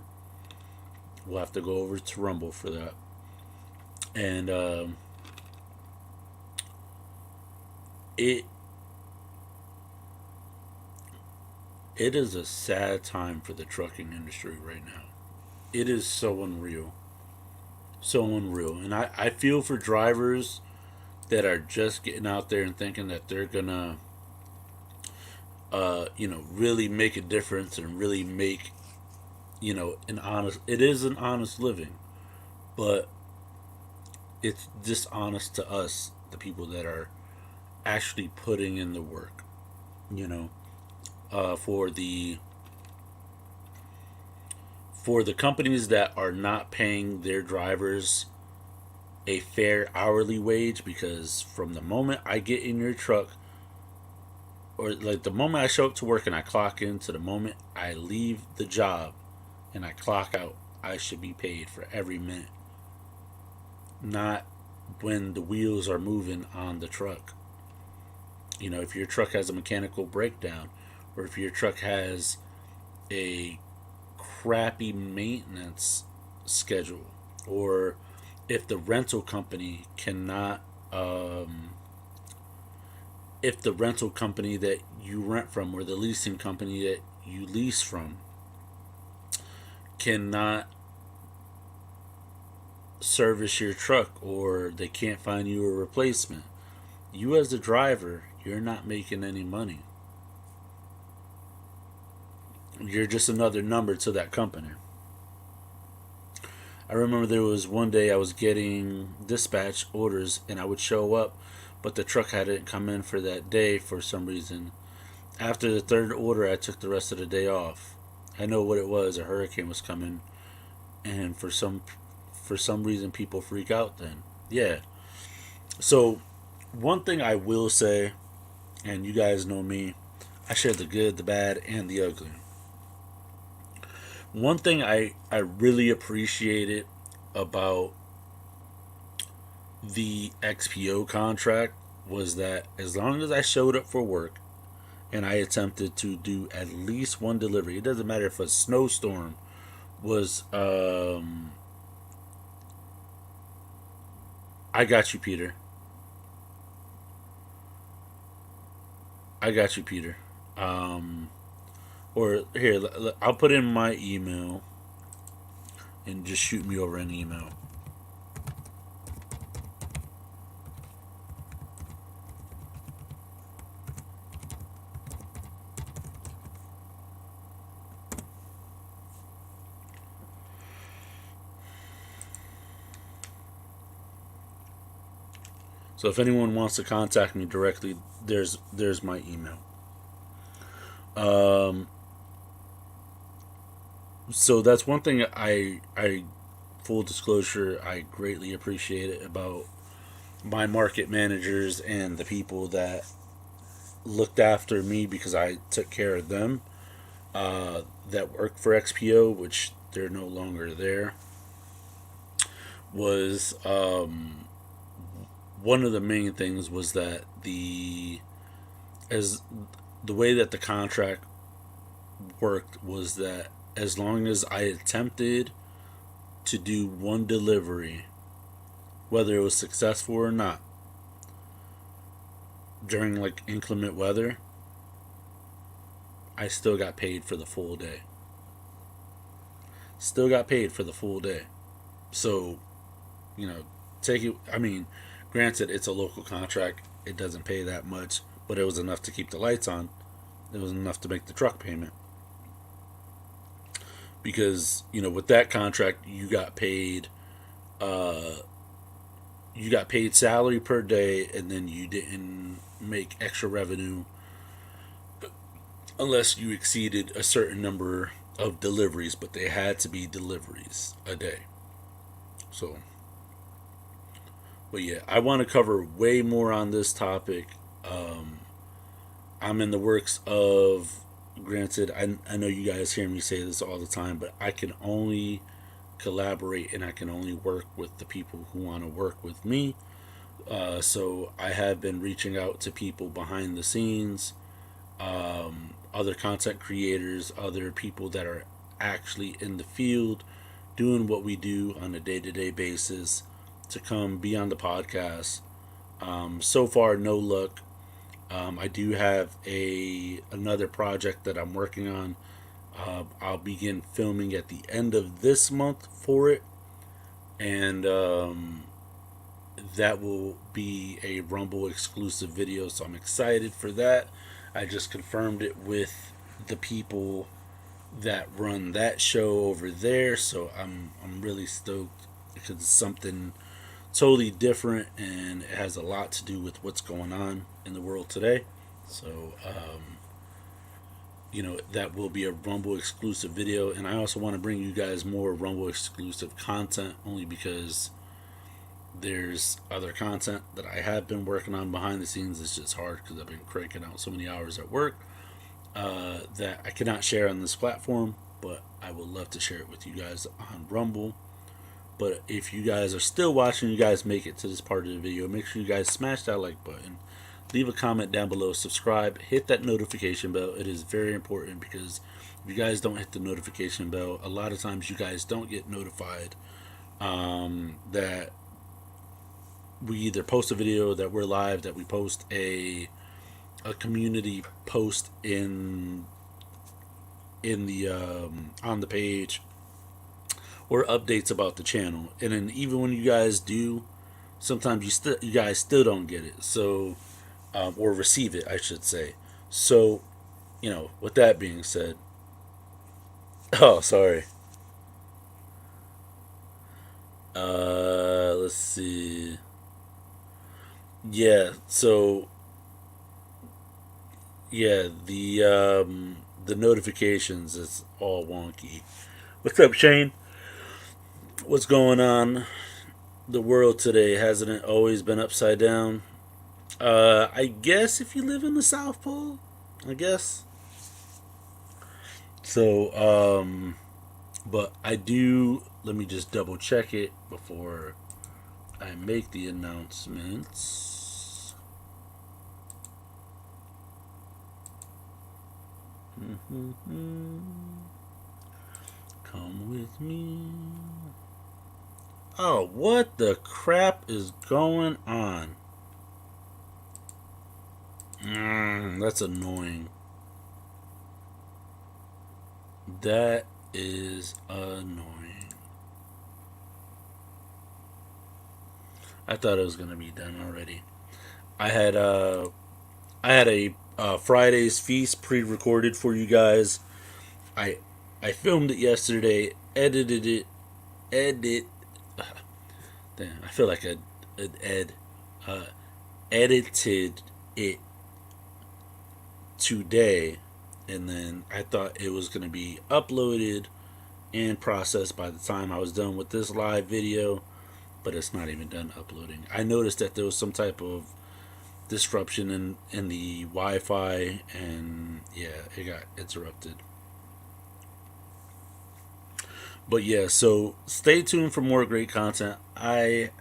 We'll have to go over to Rumble for that. And it it is a sad time for the trucking industry right now. It is so unreal, so unreal, and I feel for drivers that are just getting out there and thinking that they're gonna really make a difference and really make an honest. It is an honest living, but it's dishonest to us, the people that are actually putting in the work. You know, for the companies that are not paying their drivers a fair hourly wage, because from the moment I get in your truck, or like the moment I show up to work and I clock in to the moment I leave the job and I clock out, I should be paid for every minute, not when the wheels are moving on the truck. If your truck has a mechanical breakdown, or if your truck has a crappy maintenance schedule, or if the rental company cannot, if the rental company that you rent from or the leasing company that you lease from cannot service your truck, or they can't find you a replacement, you as a driver, you're not making any money. You're just another number to that company. I remember there was one day I was getting dispatch orders and I would show up, but the truck hadn't come in for that day for some reason. After the third order, I took the rest of the day off. I know what it was. A hurricane was coming, and for some reason people freak out then. Yeah. So one thing I will say, and you guys know me, I share the good, the bad, and the ugly. One thing I really appreciated about the XPO contract was that as long as I showed up for work and I attempted to do at least one delivery, it doesn't matter if a snowstorm was. I got you, Peter. I got you, Peter. Or here, I'll put in my email and just shoot me over an email. So if anyone wants to contact me directly, there's my email. Um, so that's one thing I full disclosure, I greatly appreciate it about my market managers and the people that looked after me because I took care of them, that work for XPO, which they're no longer there, was one of the main things was that as the way that the contract worked was that as long as I attempted to do one delivery, whether it was successful or not, during like inclement weather, I still got paid for the full day. Still got paid for the full day. So, you know, take it. I mean, granted, it's a local contract. It doesn't pay that much, but it was enough to keep the lights on. It was enough to make the truck payment. Because, you know, with that contract, uh, you got paid salary per day, and then you didn't make extra revenue unless you exceeded a certain number of deliveries, but they had to be deliveries a day. So, but yeah, I want to cover way more on this topic. Um, I'm in the works of, granted, I know you guys hear me say this all the time, but I can only collaborate and I can only work with the people who want to work with me. So I have been reaching out to people behind the scenes, other content creators, other people that are actually in the field doing what we do on a day to day basis to come be on the podcast. So far, no luck. I do have a another project that I'm working on. I'll begin filming at the end of this month for it, and that will be a Rumble exclusive video. So I'm excited for that. I just confirmed it with the people that run that show over there, so I'm really stoked because it's something totally different and it has a lot to do with what's going on in the world today. So you know, that will be a Rumble exclusive video, and I also want to bring you guys more Rumble exclusive content only because there's other content that I have been working on behind the scenes. It's just hard because I've been cranking out so many hours at work that I cannot share on this platform, but I would love to share it with you guys on Rumble. But if you guys are still watching, you guys make it to this part of the video, make sure you guys smash that like button, leave a comment down below, subscribe, hit that notification bell. It is very important because if you guys don't hit the notification bell, a lot of times you guys don't get notified that we either post a video, that we're live, that we post a community post in the on the page, or updates about the channel. And then even when you guys do, sometimes you guys still don't get it. So or receive it, I should say. So, you know, with that being said, oh, sorry. Let's see. Yeah, so yeah, the notifications is all wonky. What's up, Shane? What's going on? The world today, hasn't it always been upside down? I guess if you live in the South Pole, I guess. So, but I do. Let me just double check it before I make the announcements. Come with me. Oh, what the crap is going on? That's annoying. That is annoying. I thought it was gonna be done already. I had I had a Friday's feast pre-recorded for you guys. I I filmed it yesterday, edited it, edit. Damn, I feel like an ed. Uh, Edited it today, and then I thought it was going to be uploaded and processed by the time I was done with this live video, but it's not even done uploading. I noticed that there was some type of disruption in the Wi-Fi, and yeah, it got interrupted. But yeah, so stay tuned for more great content. I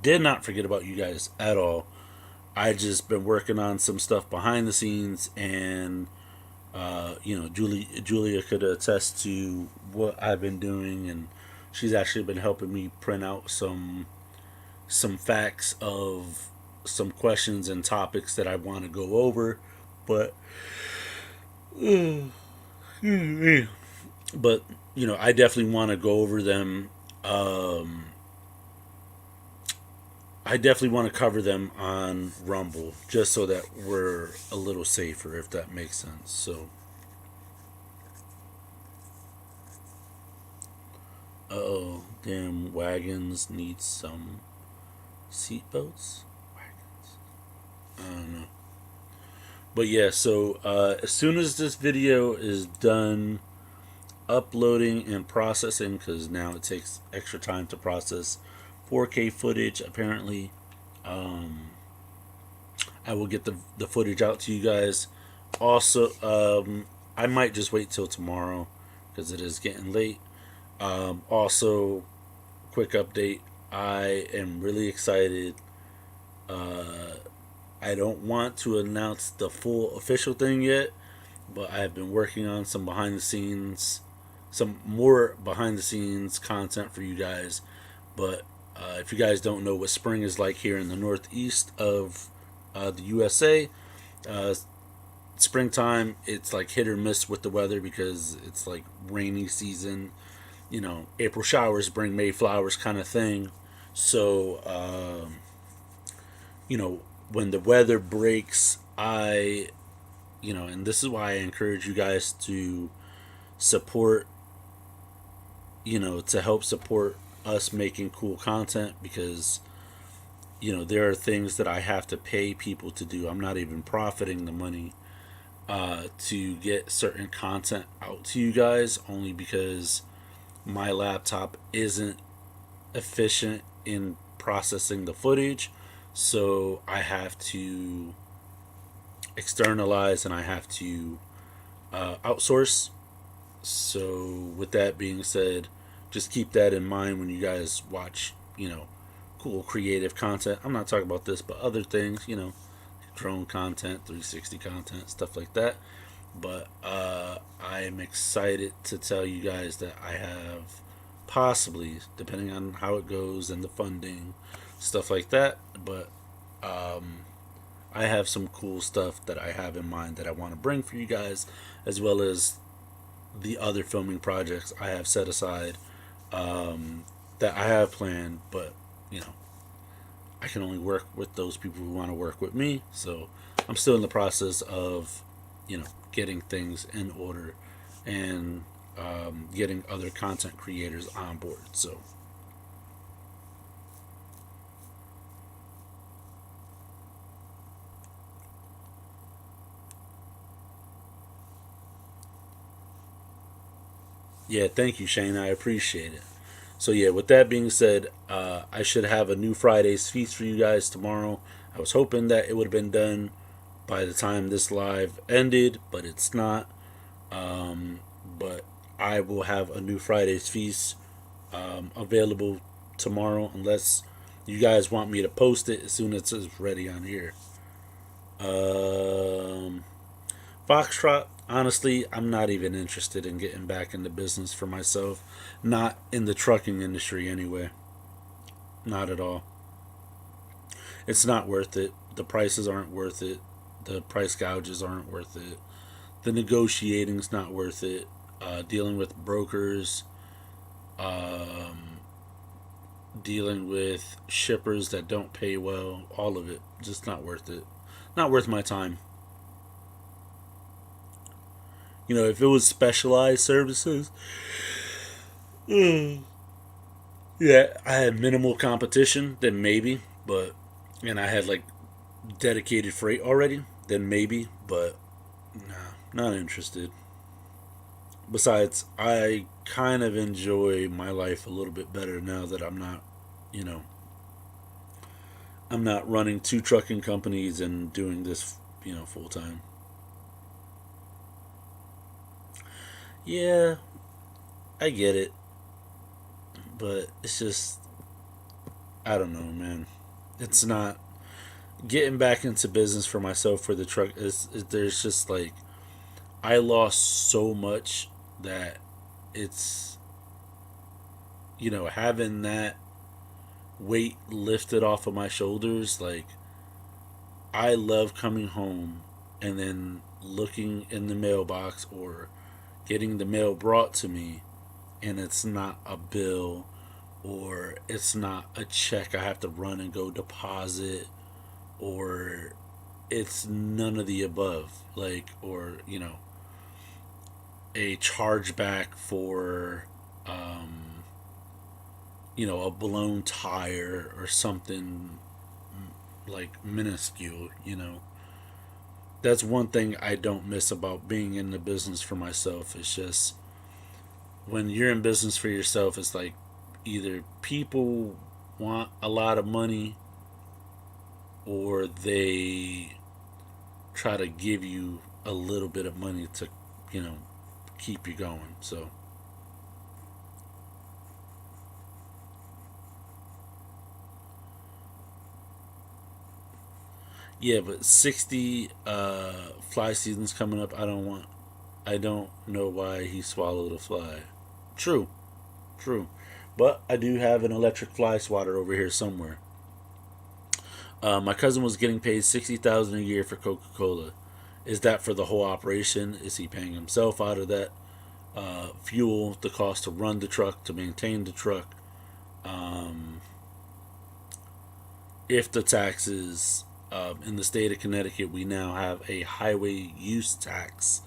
did not forget about you guys at all. I just been working on some stuff behind the scenes, and Julia could attest to what I've been doing, and she's actually been helping me print out some facts of some questions and topics that I want to go over. But but I definitely want to go over them. Um, I definitely want to cover them on Rumble just so that we're a little safer, if that makes sense. So, oh, damn wagons need some seatbelts. Wagons. I don't know. But yeah, so as soon as this video is done uploading and processing, because now it takes extra time to process 4K footage, apparently, um, I will get the footage out to you guys. Also, I might just wait till tomorrow because it is getting late. Also, quick update. I am really excited. Uh, I don't want to announce the full official thing yet, but I have been working on some more behind the scenes content for you guys. But if you guys don't know what spring is like here in the northeast of the USA, uh, springtime it's like hit or miss with the weather because it's like rainy season. April showers bring May flowers kind of thing. So you know, when the weather breaks, and this is why I encourage you guys to support, to help support us making cool content because, there are things that I have to pay people to do. I'm not even profiting the money to get certain content out to you guys only because my laptop isn't efficient in processing the footage. So I have to externalize and I have to outsource. So, with that being said, just keep that in mind when you guys watch, cool creative content. I'm not talking about this, but other things, drone content, 360 content, stuff like that. But I am excited to tell you guys that I have possibly, depending on how it goes and the funding, stuff like that. But I have some cool stuff that I have in mind that I want to bring for you guys, as well as the other filming projects I have set aside that I have planned. But you know, I can only work with those people who want to work with me. So I'm still in the process of, getting things in order and getting other content creators on board. So yeah, thank you, Shane. I appreciate it. So yeah, with that being said, I should have a new Friday's feast for you guys tomorrow. I was hoping that it would have been done by the time this live ended, but it's not. But I will have a new Friday's feast available tomorrow, unless you guys want me to post it as soon as it's ready on here. Um, Foxtrot, honestly, I'm not even interested in getting back into business for myself. Not in the trucking industry, anyway. Not at all. It's not worth it. The prices aren't worth it. The price gouges aren't worth it. The negotiating's not worth it. Dealing with brokers, um, dealing with shippers that don't pay well, all of it, just not worth it. Not worth my time. If it was specialized services, mm, yeah, I had minimal competition, then maybe, but, and I had like dedicated freight already, then maybe, but nah, not interested. Besides, I kind of enjoy my life a little bit better now that you know, I'm not running two trucking companies and doing this, full time. Yeah, I get it, but it's just, I don't know, man. It's not getting back into business for myself for the truck. There's just like I lost so much that it's, having that weight lifted off of my shoulders. Like, I love coming home and then looking in the mailbox or getting the mail brought to me, and it's not a bill or it's not a check I have to run and go deposit, or it's none of the above. Like, or, a chargeback for, um, a blown tire or something like minuscule. That's one thing I don't miss about being in the business for myself. It's just when you're in business for yourself, it's like either people want a lot of money or they try to give you a little bit of money to, you know, keep you going. So, yeah, but 60 fly seasons coming up. I don't know why he swallowed a fly. True, true. But I do have an electric fly swatter over here somewhere. My cousin was getting paid 60,000 a year for Coca Cola. Is that for the whole operation? Is he paying himself out of that? Fuel, the cost to run the truck, to maintain the truck. Um, if the taxes in the state of Connecticut, we now have a highway use tax,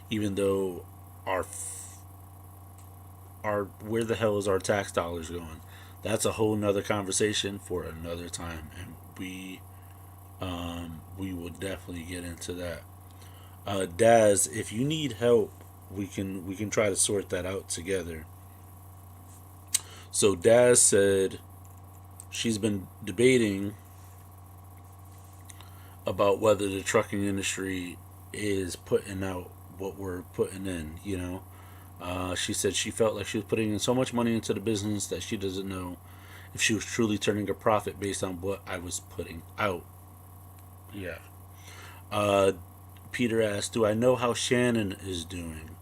even though our our where the hell is our tax dollars going? That's a whole nother conversation for another time, and we will definitely get into that. Daz, if you need help, we can try to sort that out together. So Daz said she's been debating about whether the trucking industry is putting out what we're putting in. She said she felt like she was putting in so much money into the business that she doesn't know if she was truly turning a profit based on what I was putting out. Yeah. Uh, Peter asked, "Do I know how Shannon is doing?"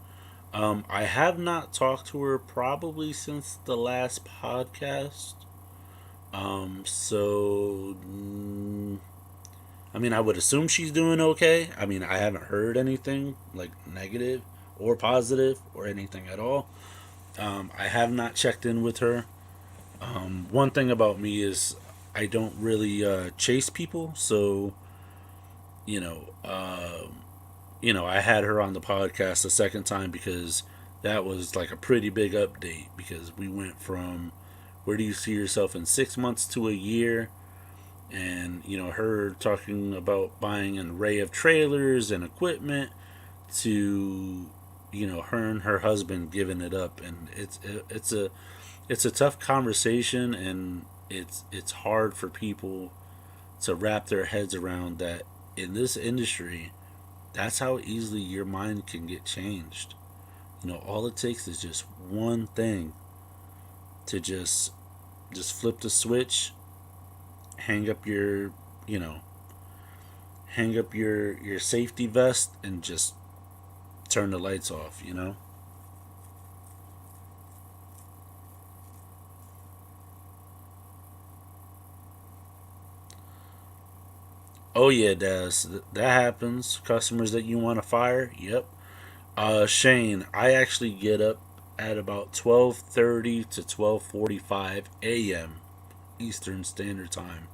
I have not talked to her probably since the last podcast. I mean, I would assume she's doing okay. I mean, I haven't heard anything like negative or positive or anything at all. I have not checked in with her. One thing about me is I don't really chase people, so you know, I had her on the podcast a second time because that was like a pretty big update because we went from where do you see yourself in 6 months to a year, and her talking about buying an array of trailers and equipment to her and her husband giving it up, and it's a tough conversation, and it's hard for people to wrap their heads around that in this industry. That's how easily your mind can get changed. All it takes is just one thing to just flip the switch, hang up your you know hang up your safety vest, and just turn the lights off. Oh yeah, Daz, that happens. Customers that you want to fire. Yep. Shane, I actually get up at about 12:30 to 12:45 a.m. Eastern Standard Time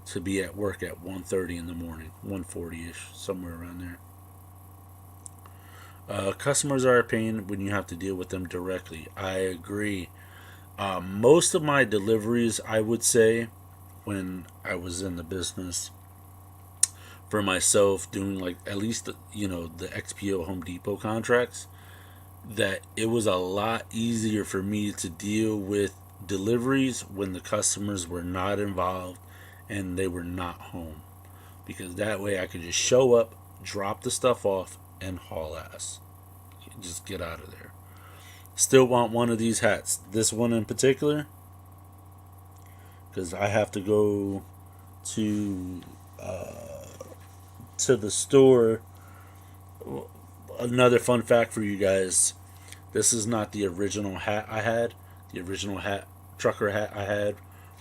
to be at work at 1:30 in the morning, 1:40 ish, somewhere around there. Customers are a pain when you have to deal with them directly. I agree. Most of my deliveries, I would say, when I was in the business for myself, doing like at least the XPO Home Depot contracts, that it was a lot easier for me to deal with deliveries when the customers were not involved and they were not home, because that way I could just show up, drop the stuff off, and haul ass. Just get out of there. Still want one of these hats. This one in particular, because I have to go to to the store another fun fact for you guys. This is not the original hat I had. The original hat, trucker hat I had,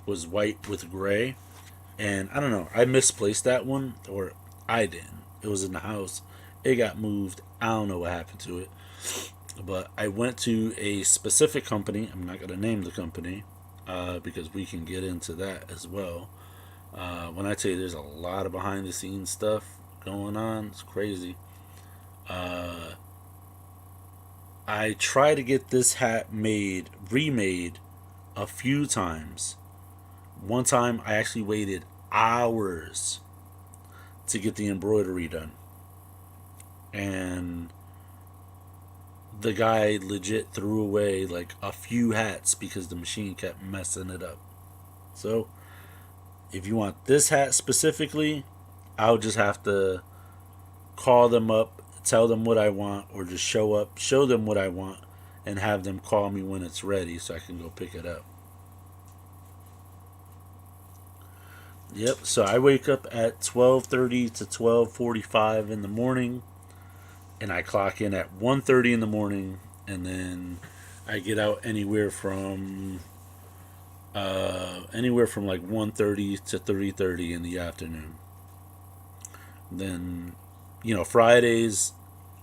was white with gray. And I don't know, I misplaced that one, or I didn't. It was in the house. It got moved. I don't know what happened to it. But I went to a specific company. I'm not going to name the company because we can get into that as well. When I tell you there's a lot of behind the scenes stuff going on, it's crazy. Uh, I tried to get this hat remade a few times. One time I actually waited hours to get the embroidery done. And the guy legit threw away like a few hats because the machine kept messing it up. So, if you want this hat specifically, I'll just have to call them up, tell them what I want, or just show up, show them what I want, and have them call me when it's ready so I can go pick it up. Yep. So I wake up at 12:30 to 12:45 in the morning, and I clock in at 1:30 in the morning, and then I get out anywhere from like 1:30 to 3:30 in the afternoon. Then, Fridays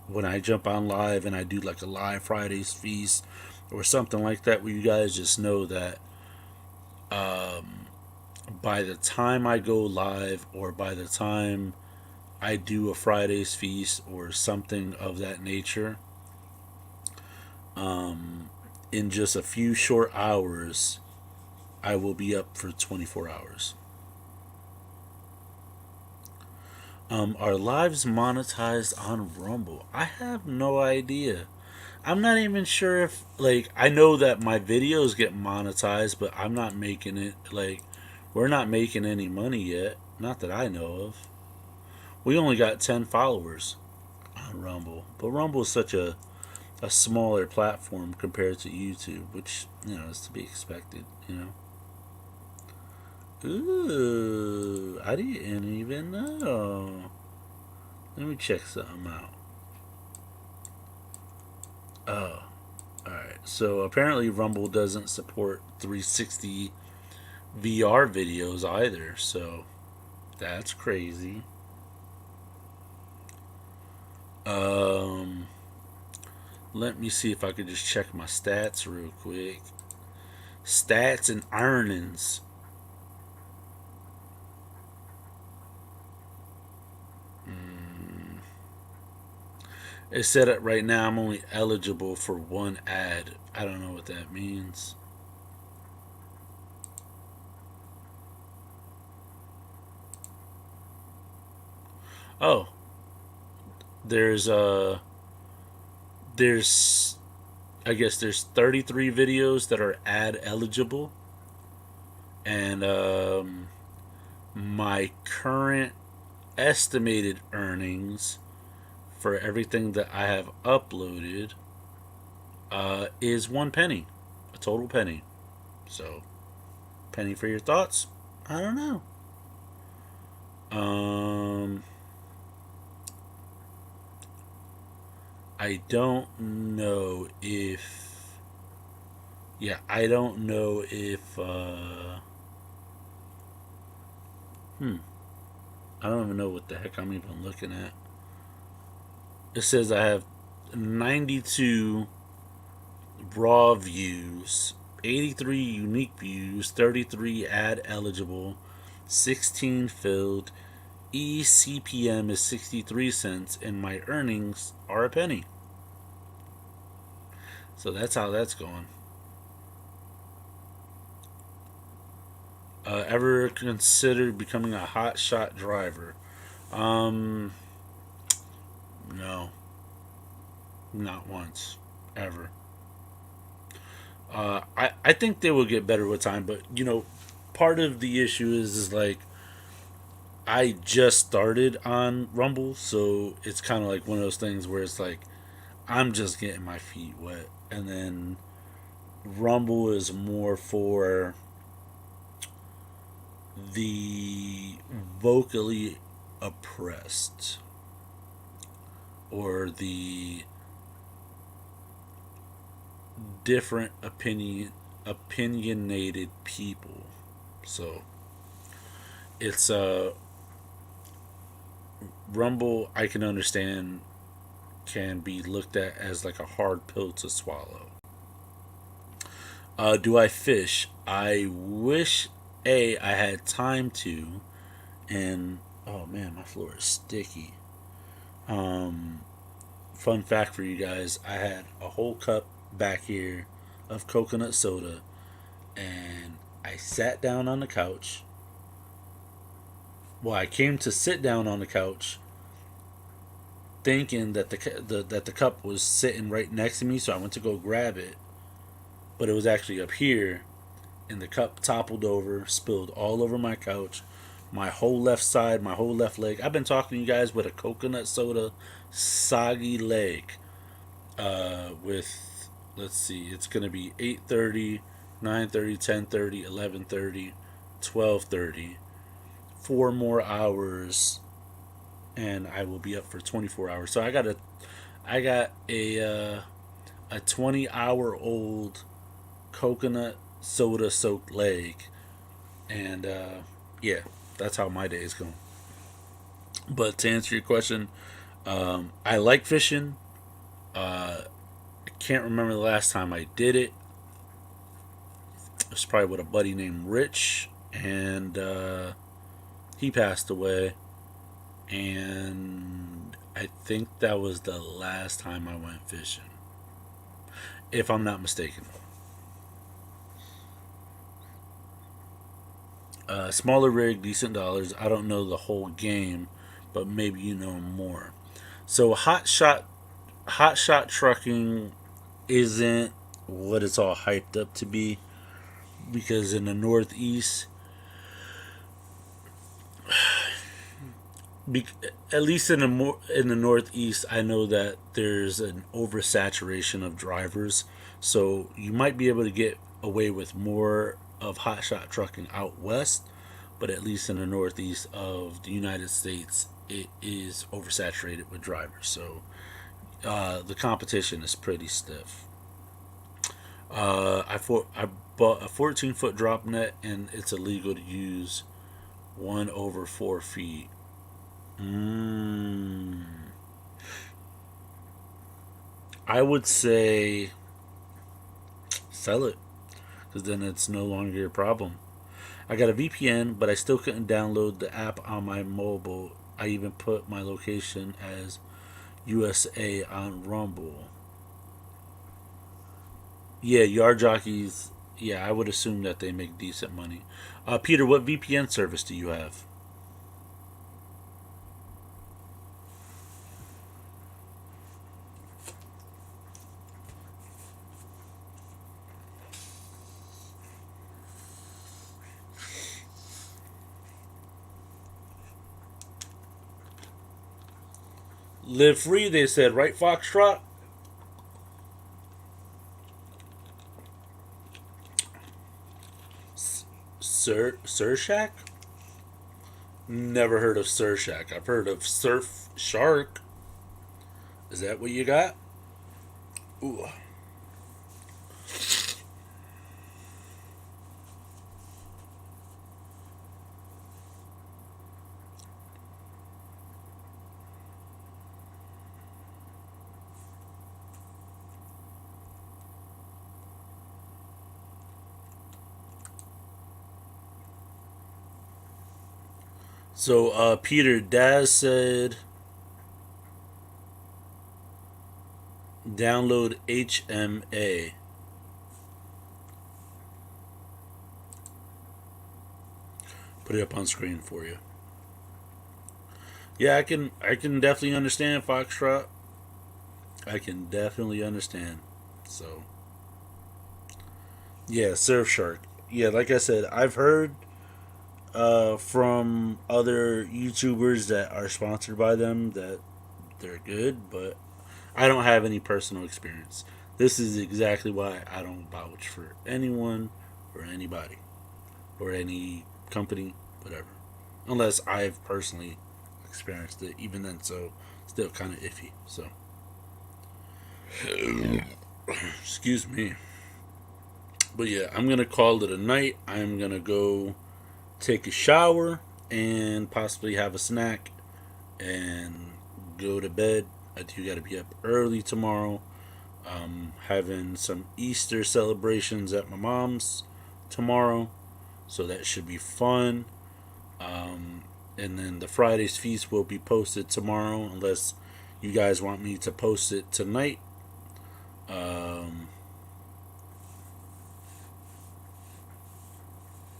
when I jump on live and I do like a live Fridays feast or something like that, where you guys just know that by the time I go live or by the time I do a Friday's feast or something of that nature, in just a few short hours, I will be up for 24 hours. Are lives monetized on Rumble? I have no idea. I'm not even sure if, like, I know that my videos get monetized, but I'm not making it, like, we're not making any money yet. Not that I know of. We only got 10 followers on Rumble. But Rumble is such a smaller platform compared to YouTube, which, is to be expected. Ooh, I didn't even know. Let me check something out. Oh, alright. So apparently Rumble doesn't support 360 VR videos either, so that's crazy. Um, Let me see if I could just check my stats real quick. Stats and earnings. It said it right now I'm only eligible for one ad. I don't know what that means. Oh, there's there's I guess there's 33 videos that are ad eligible, and my current estimated earnings for everything that I have uploaded is 1 penny, a total penny. So, penny for your thoughts? I don't know. Um, I don't know if. Yeah, I don't know if. I don't even know what the heck I'm even looking at. It says I have 92 raw views, 83 unique views, 33 ad eligible, 16 filled. eCPM is 63 cents, and my earnings are a penny. So that's how that's going. Ever considered becoming a hot shot driver? Um, no, not once, ever. I think they will get better with time, but part of the issue is like I just started on Rumble, so it's kind of like one of those things where it's like I'm just getting my feet wet, and then Rumble is more for the vocally oppressed. or the different opinionated people. So it's Rumble. I can understand can be looked at as like a hard pill to swallow. Do I fish? I wish I had time to, and oh man, my floor is sticky. Um, Fun fact for you guys: I had a whole cup back here of coconut soda, and I sat down on the couch. Well, I came to sit down on the couch, thinking that the cup was sitting right next to me, so I went to go grab it, but it was actually up here, and the cup toppled over, spilled all over my couch, my whole left side, my whole left leg. I've been talking to you guys with a coconut soda soggy leg. With let's see, it's gonna be 8:30, 9:30, 10:30, 11:30, 12:30. 4 more hours, and I will be up for 24 hours. So I got a 20-hour-old coconut soda soaked leg, and yeah, that's how my day is going. But to answer your question, I like fishing. I can't remember the last time I did it. It was probably with a buddy named Rich, and he passed away. And I think that was the last time I went fishing, if I'm not mistaken. Smaller rig, decent dollars. I don't know the whole game, but maybe you know more. So hot shot trucking isn't what it's all hyped up to be, because in the Northeast, be, at least in the Northeast, I know that there's an oversaturation of drivers, so you might be able to get away with more of hotshot trucking out west, but at least in the Northeast of the United States, it is oversaturated with drivers. So the competition is pretty stiff. I bought a 14-foot drop net, and it's illegal to use one over 4 feet. Mm, I would say sell it, because then it's no longer a problem. I got a VPN, but I still couldn't download the app on my mobile. I even put my location as USA on Rumble. Yeah, yard jockeys. Yeah, I would assume that they make decent money. Peter, what VPN service do you have? Live free, they said, right, Foxtrot? Surshak? Never heard of Surshak. I've heard of Surf Shark. Is that what you got? Ooh. So, Peter, Daz said download HMA. Put it up on screen for you. Yeah, I can definitely understand Foxtrot. I can definitely understand. So, yeah, Surfshark. Yeah, like I said, I've heard from other YouTubers that are sponsored by them that they're good, but I don't have any personal experience. This is exactly why I don't vouch for anyone or anybody or any company, whatever, unless I've personally experienced it. Even then, so still kind of iffy. So, excuse me. But yeah, I'm gonna call it a night. I'm gonna go take a shower and possibly have a snack and go to bed. I do got to be up early tomorrow. Having some Easter celebrations at my mom's tomorrow, so that should be fun. And then the Friday's feast will be posted tomorrow, unless you guys want me to post it tonight. Um,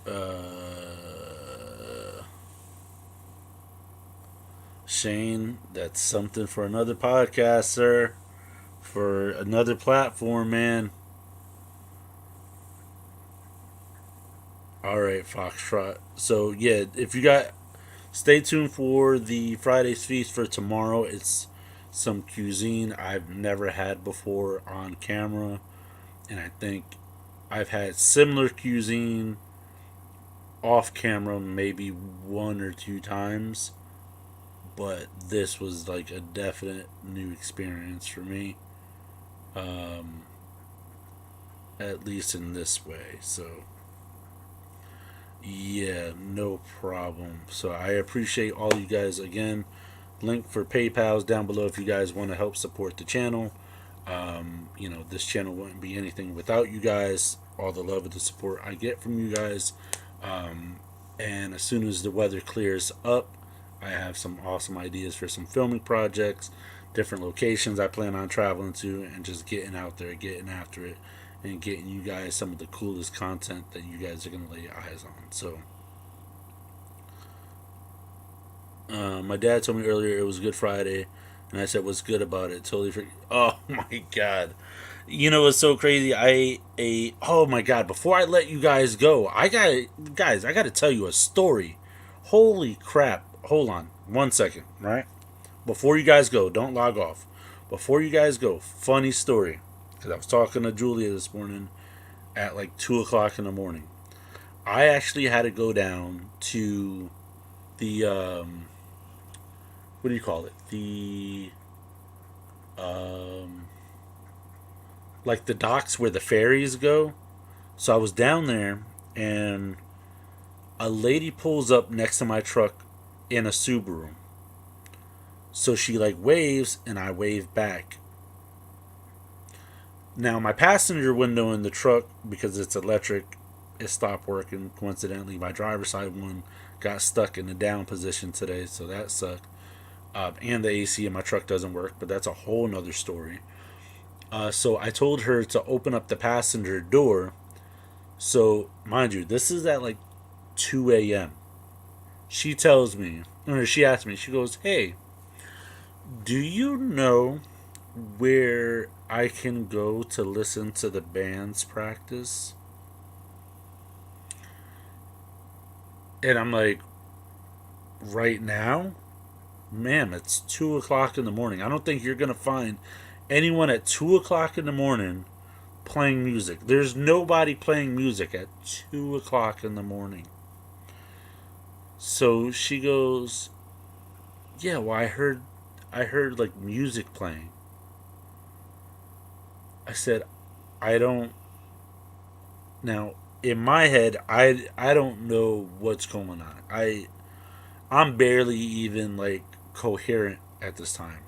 uh, Shane, that's something for another podcast, sir. For another platform, man. All right, Foxtrot. So yeah, if you got, stay tuned for the Friday's feast for tomorrow. It's some cuisine I've never had before on camera, and I think I've had similar cuisine off camera maybe one or two times, but this was like a definite new experience for me. Um, at least in this way. So yeah, no problem. So I appreciate all you guys again. Link for PayPal's down below if you guys want to help support the channel. This channel wouldn't be anything without you guys. All the love and the support I get from you guys. Um, and as soon as the weather clears up, I have some awesome ideas for some filming projects, different locations I plan on traveling to, and just getting out there, getting after it, and getting you guys some of the coolest content that you guys are going to lay your eyes on. So, my dad told me earlier it was Good Friday, and I said, "What's good about it?" Totally forget. Oh my god! You know what's so crazy? Oh my god! Before I let you guys go, I got to tell you a story. Holy crap! Hold on, 1 second, right? Before you guys go, don't log off. Before you guys go, funny story. Because I was talking to Julia this morning at like 2 o'clock in the morning. I actually had to go down to the what do you call it? The um, like the docks where the ferries go. So I was down there, and a lady pulls up next to my truck in a Subaru. So she like waves, and I wave back. Now my passenger window in the truck, because it's electric, it stopped working. Coincidentally, my driver's side one got stuck in the down position today, so that sucked. And the AC in my truck doesn't work, but that's a whole nother story. So I told her to open up the passenger door. So mind you, this is at like 2 a.m. She tells me, or she asked me, she goes, "Hey, do you know where I can go to listen to the band's practice?" And I'm like, "Right now? Ma'am, it's 2 o'clock in the morning. I don't think you're going to find anyone at 2 o'clock in the morning playing music. There's nobody playing music at 2 o'clock in the morning." So she goes, "Yeah, well, I heard like music playing." I said, "I don't now in my head, I don't know what's going on. I'm barely even like coherent at this time."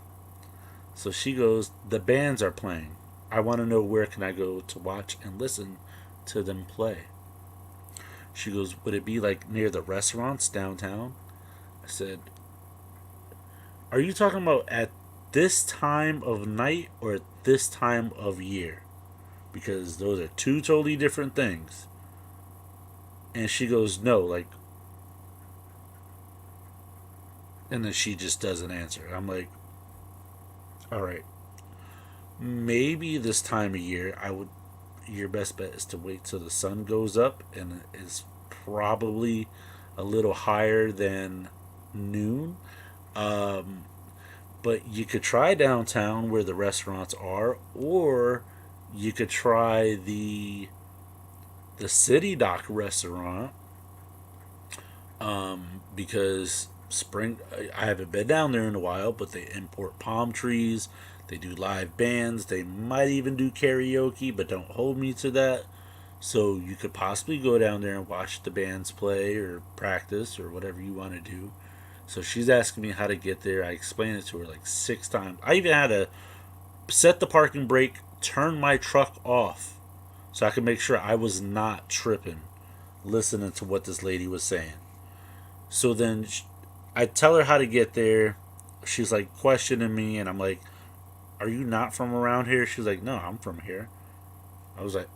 So she goes, "The bands are playing. I want to know where can I go to watch and listen to them play." She goes, "Would it be like near the restaurants downtown?" I said, "Are you talking about at this time of night or at this time of year? Because those are two totally different things." And she goes, "No, like," and then she just doesn't answer. I'm like, "All right, maybe this time of year, I would. Your best bet is to wait till the sun goes up and is probably a little higher than noon. Um, but you could try downtown where the restaurants are, or you could try the City Dock restaurant, because spring. I haven't been down there in a while, but they import palm trees. They do live bands. They might even do karaoke, but don't hold me to that. So you could possibly go down there and watch the bands play or practice or whatever you want to do. So she's asking me how to get there. I explained it to her like 6 times. I even had to set the parking brake, turn my truck off so I could make sure I was not tripping listening to what this lady was saying. So then I tell her how to get there. She's like questioning me, and I'm like, "Are you not from around here?" She's like, "No, I'm from here." I was like,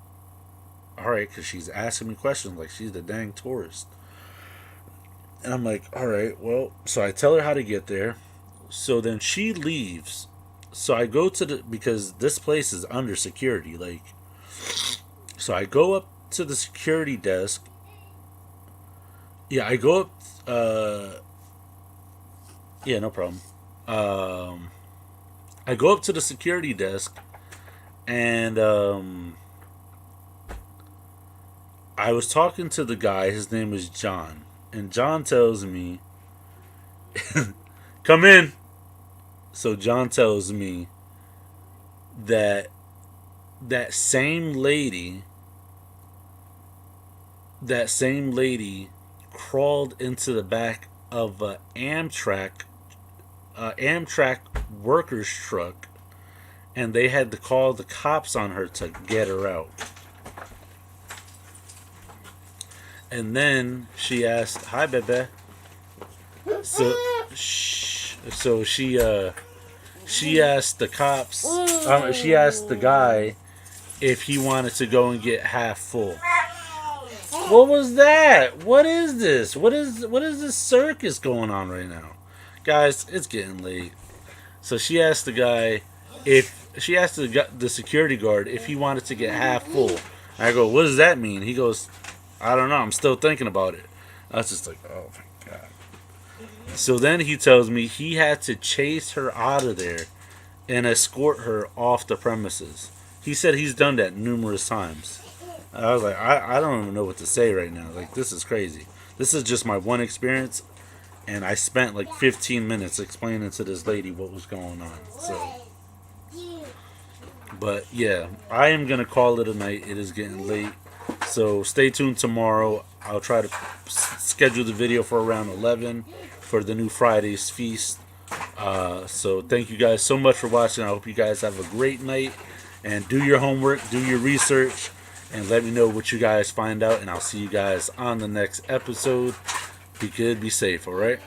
"All right," because she's asking me questions like she's the dang tourist. And I'm like, "All right, well," so I tell her how to get there. So then she leaves. So I go to because this place is under security. Like, so I go up to the security desk. Yeah, I go up. Yeah, no problem. Um, I go up to the security desk, and I was talking to the guy. His name is John, and John tells me, "Come in." So John tells me that that same lady, that same lady, crawled into the back of a Amtrak workers truck, and they had to call the cops on her to get her out. And then she asked, "Hi, Bebe." So, so she asked the cops. She asked the guy if he wanted to go and get half full. What was that? What is this? What is this circus going on right now? Guys, it's getting late. So she asked the guy if she asked the security guard if he wanted to get half full. I go, "What does that mean?" He goes, "I don't know. I'm still thinking about it." I was just like, "Oh my god." So then he tells me he had to chase her out of there and escort her off the premises. He said he's done that numerous times. I was like, I don't even know what to say right now. Like, this is crazy. This is just my one experience, and I spent like 15 minutes explaining to this lady what was going on. So, but yeah, I am gonna call it a night. It is getting late, so stay tuned tomorrow. I'll try to schedule the video for around 11 for the new Friday's feast. So thank you guys so much for watching. I hope you guys have a great night, and do your homework, do your research, and let me know what you guys find out. And I'll see you guys on the next episode. Be good, be safe. All right.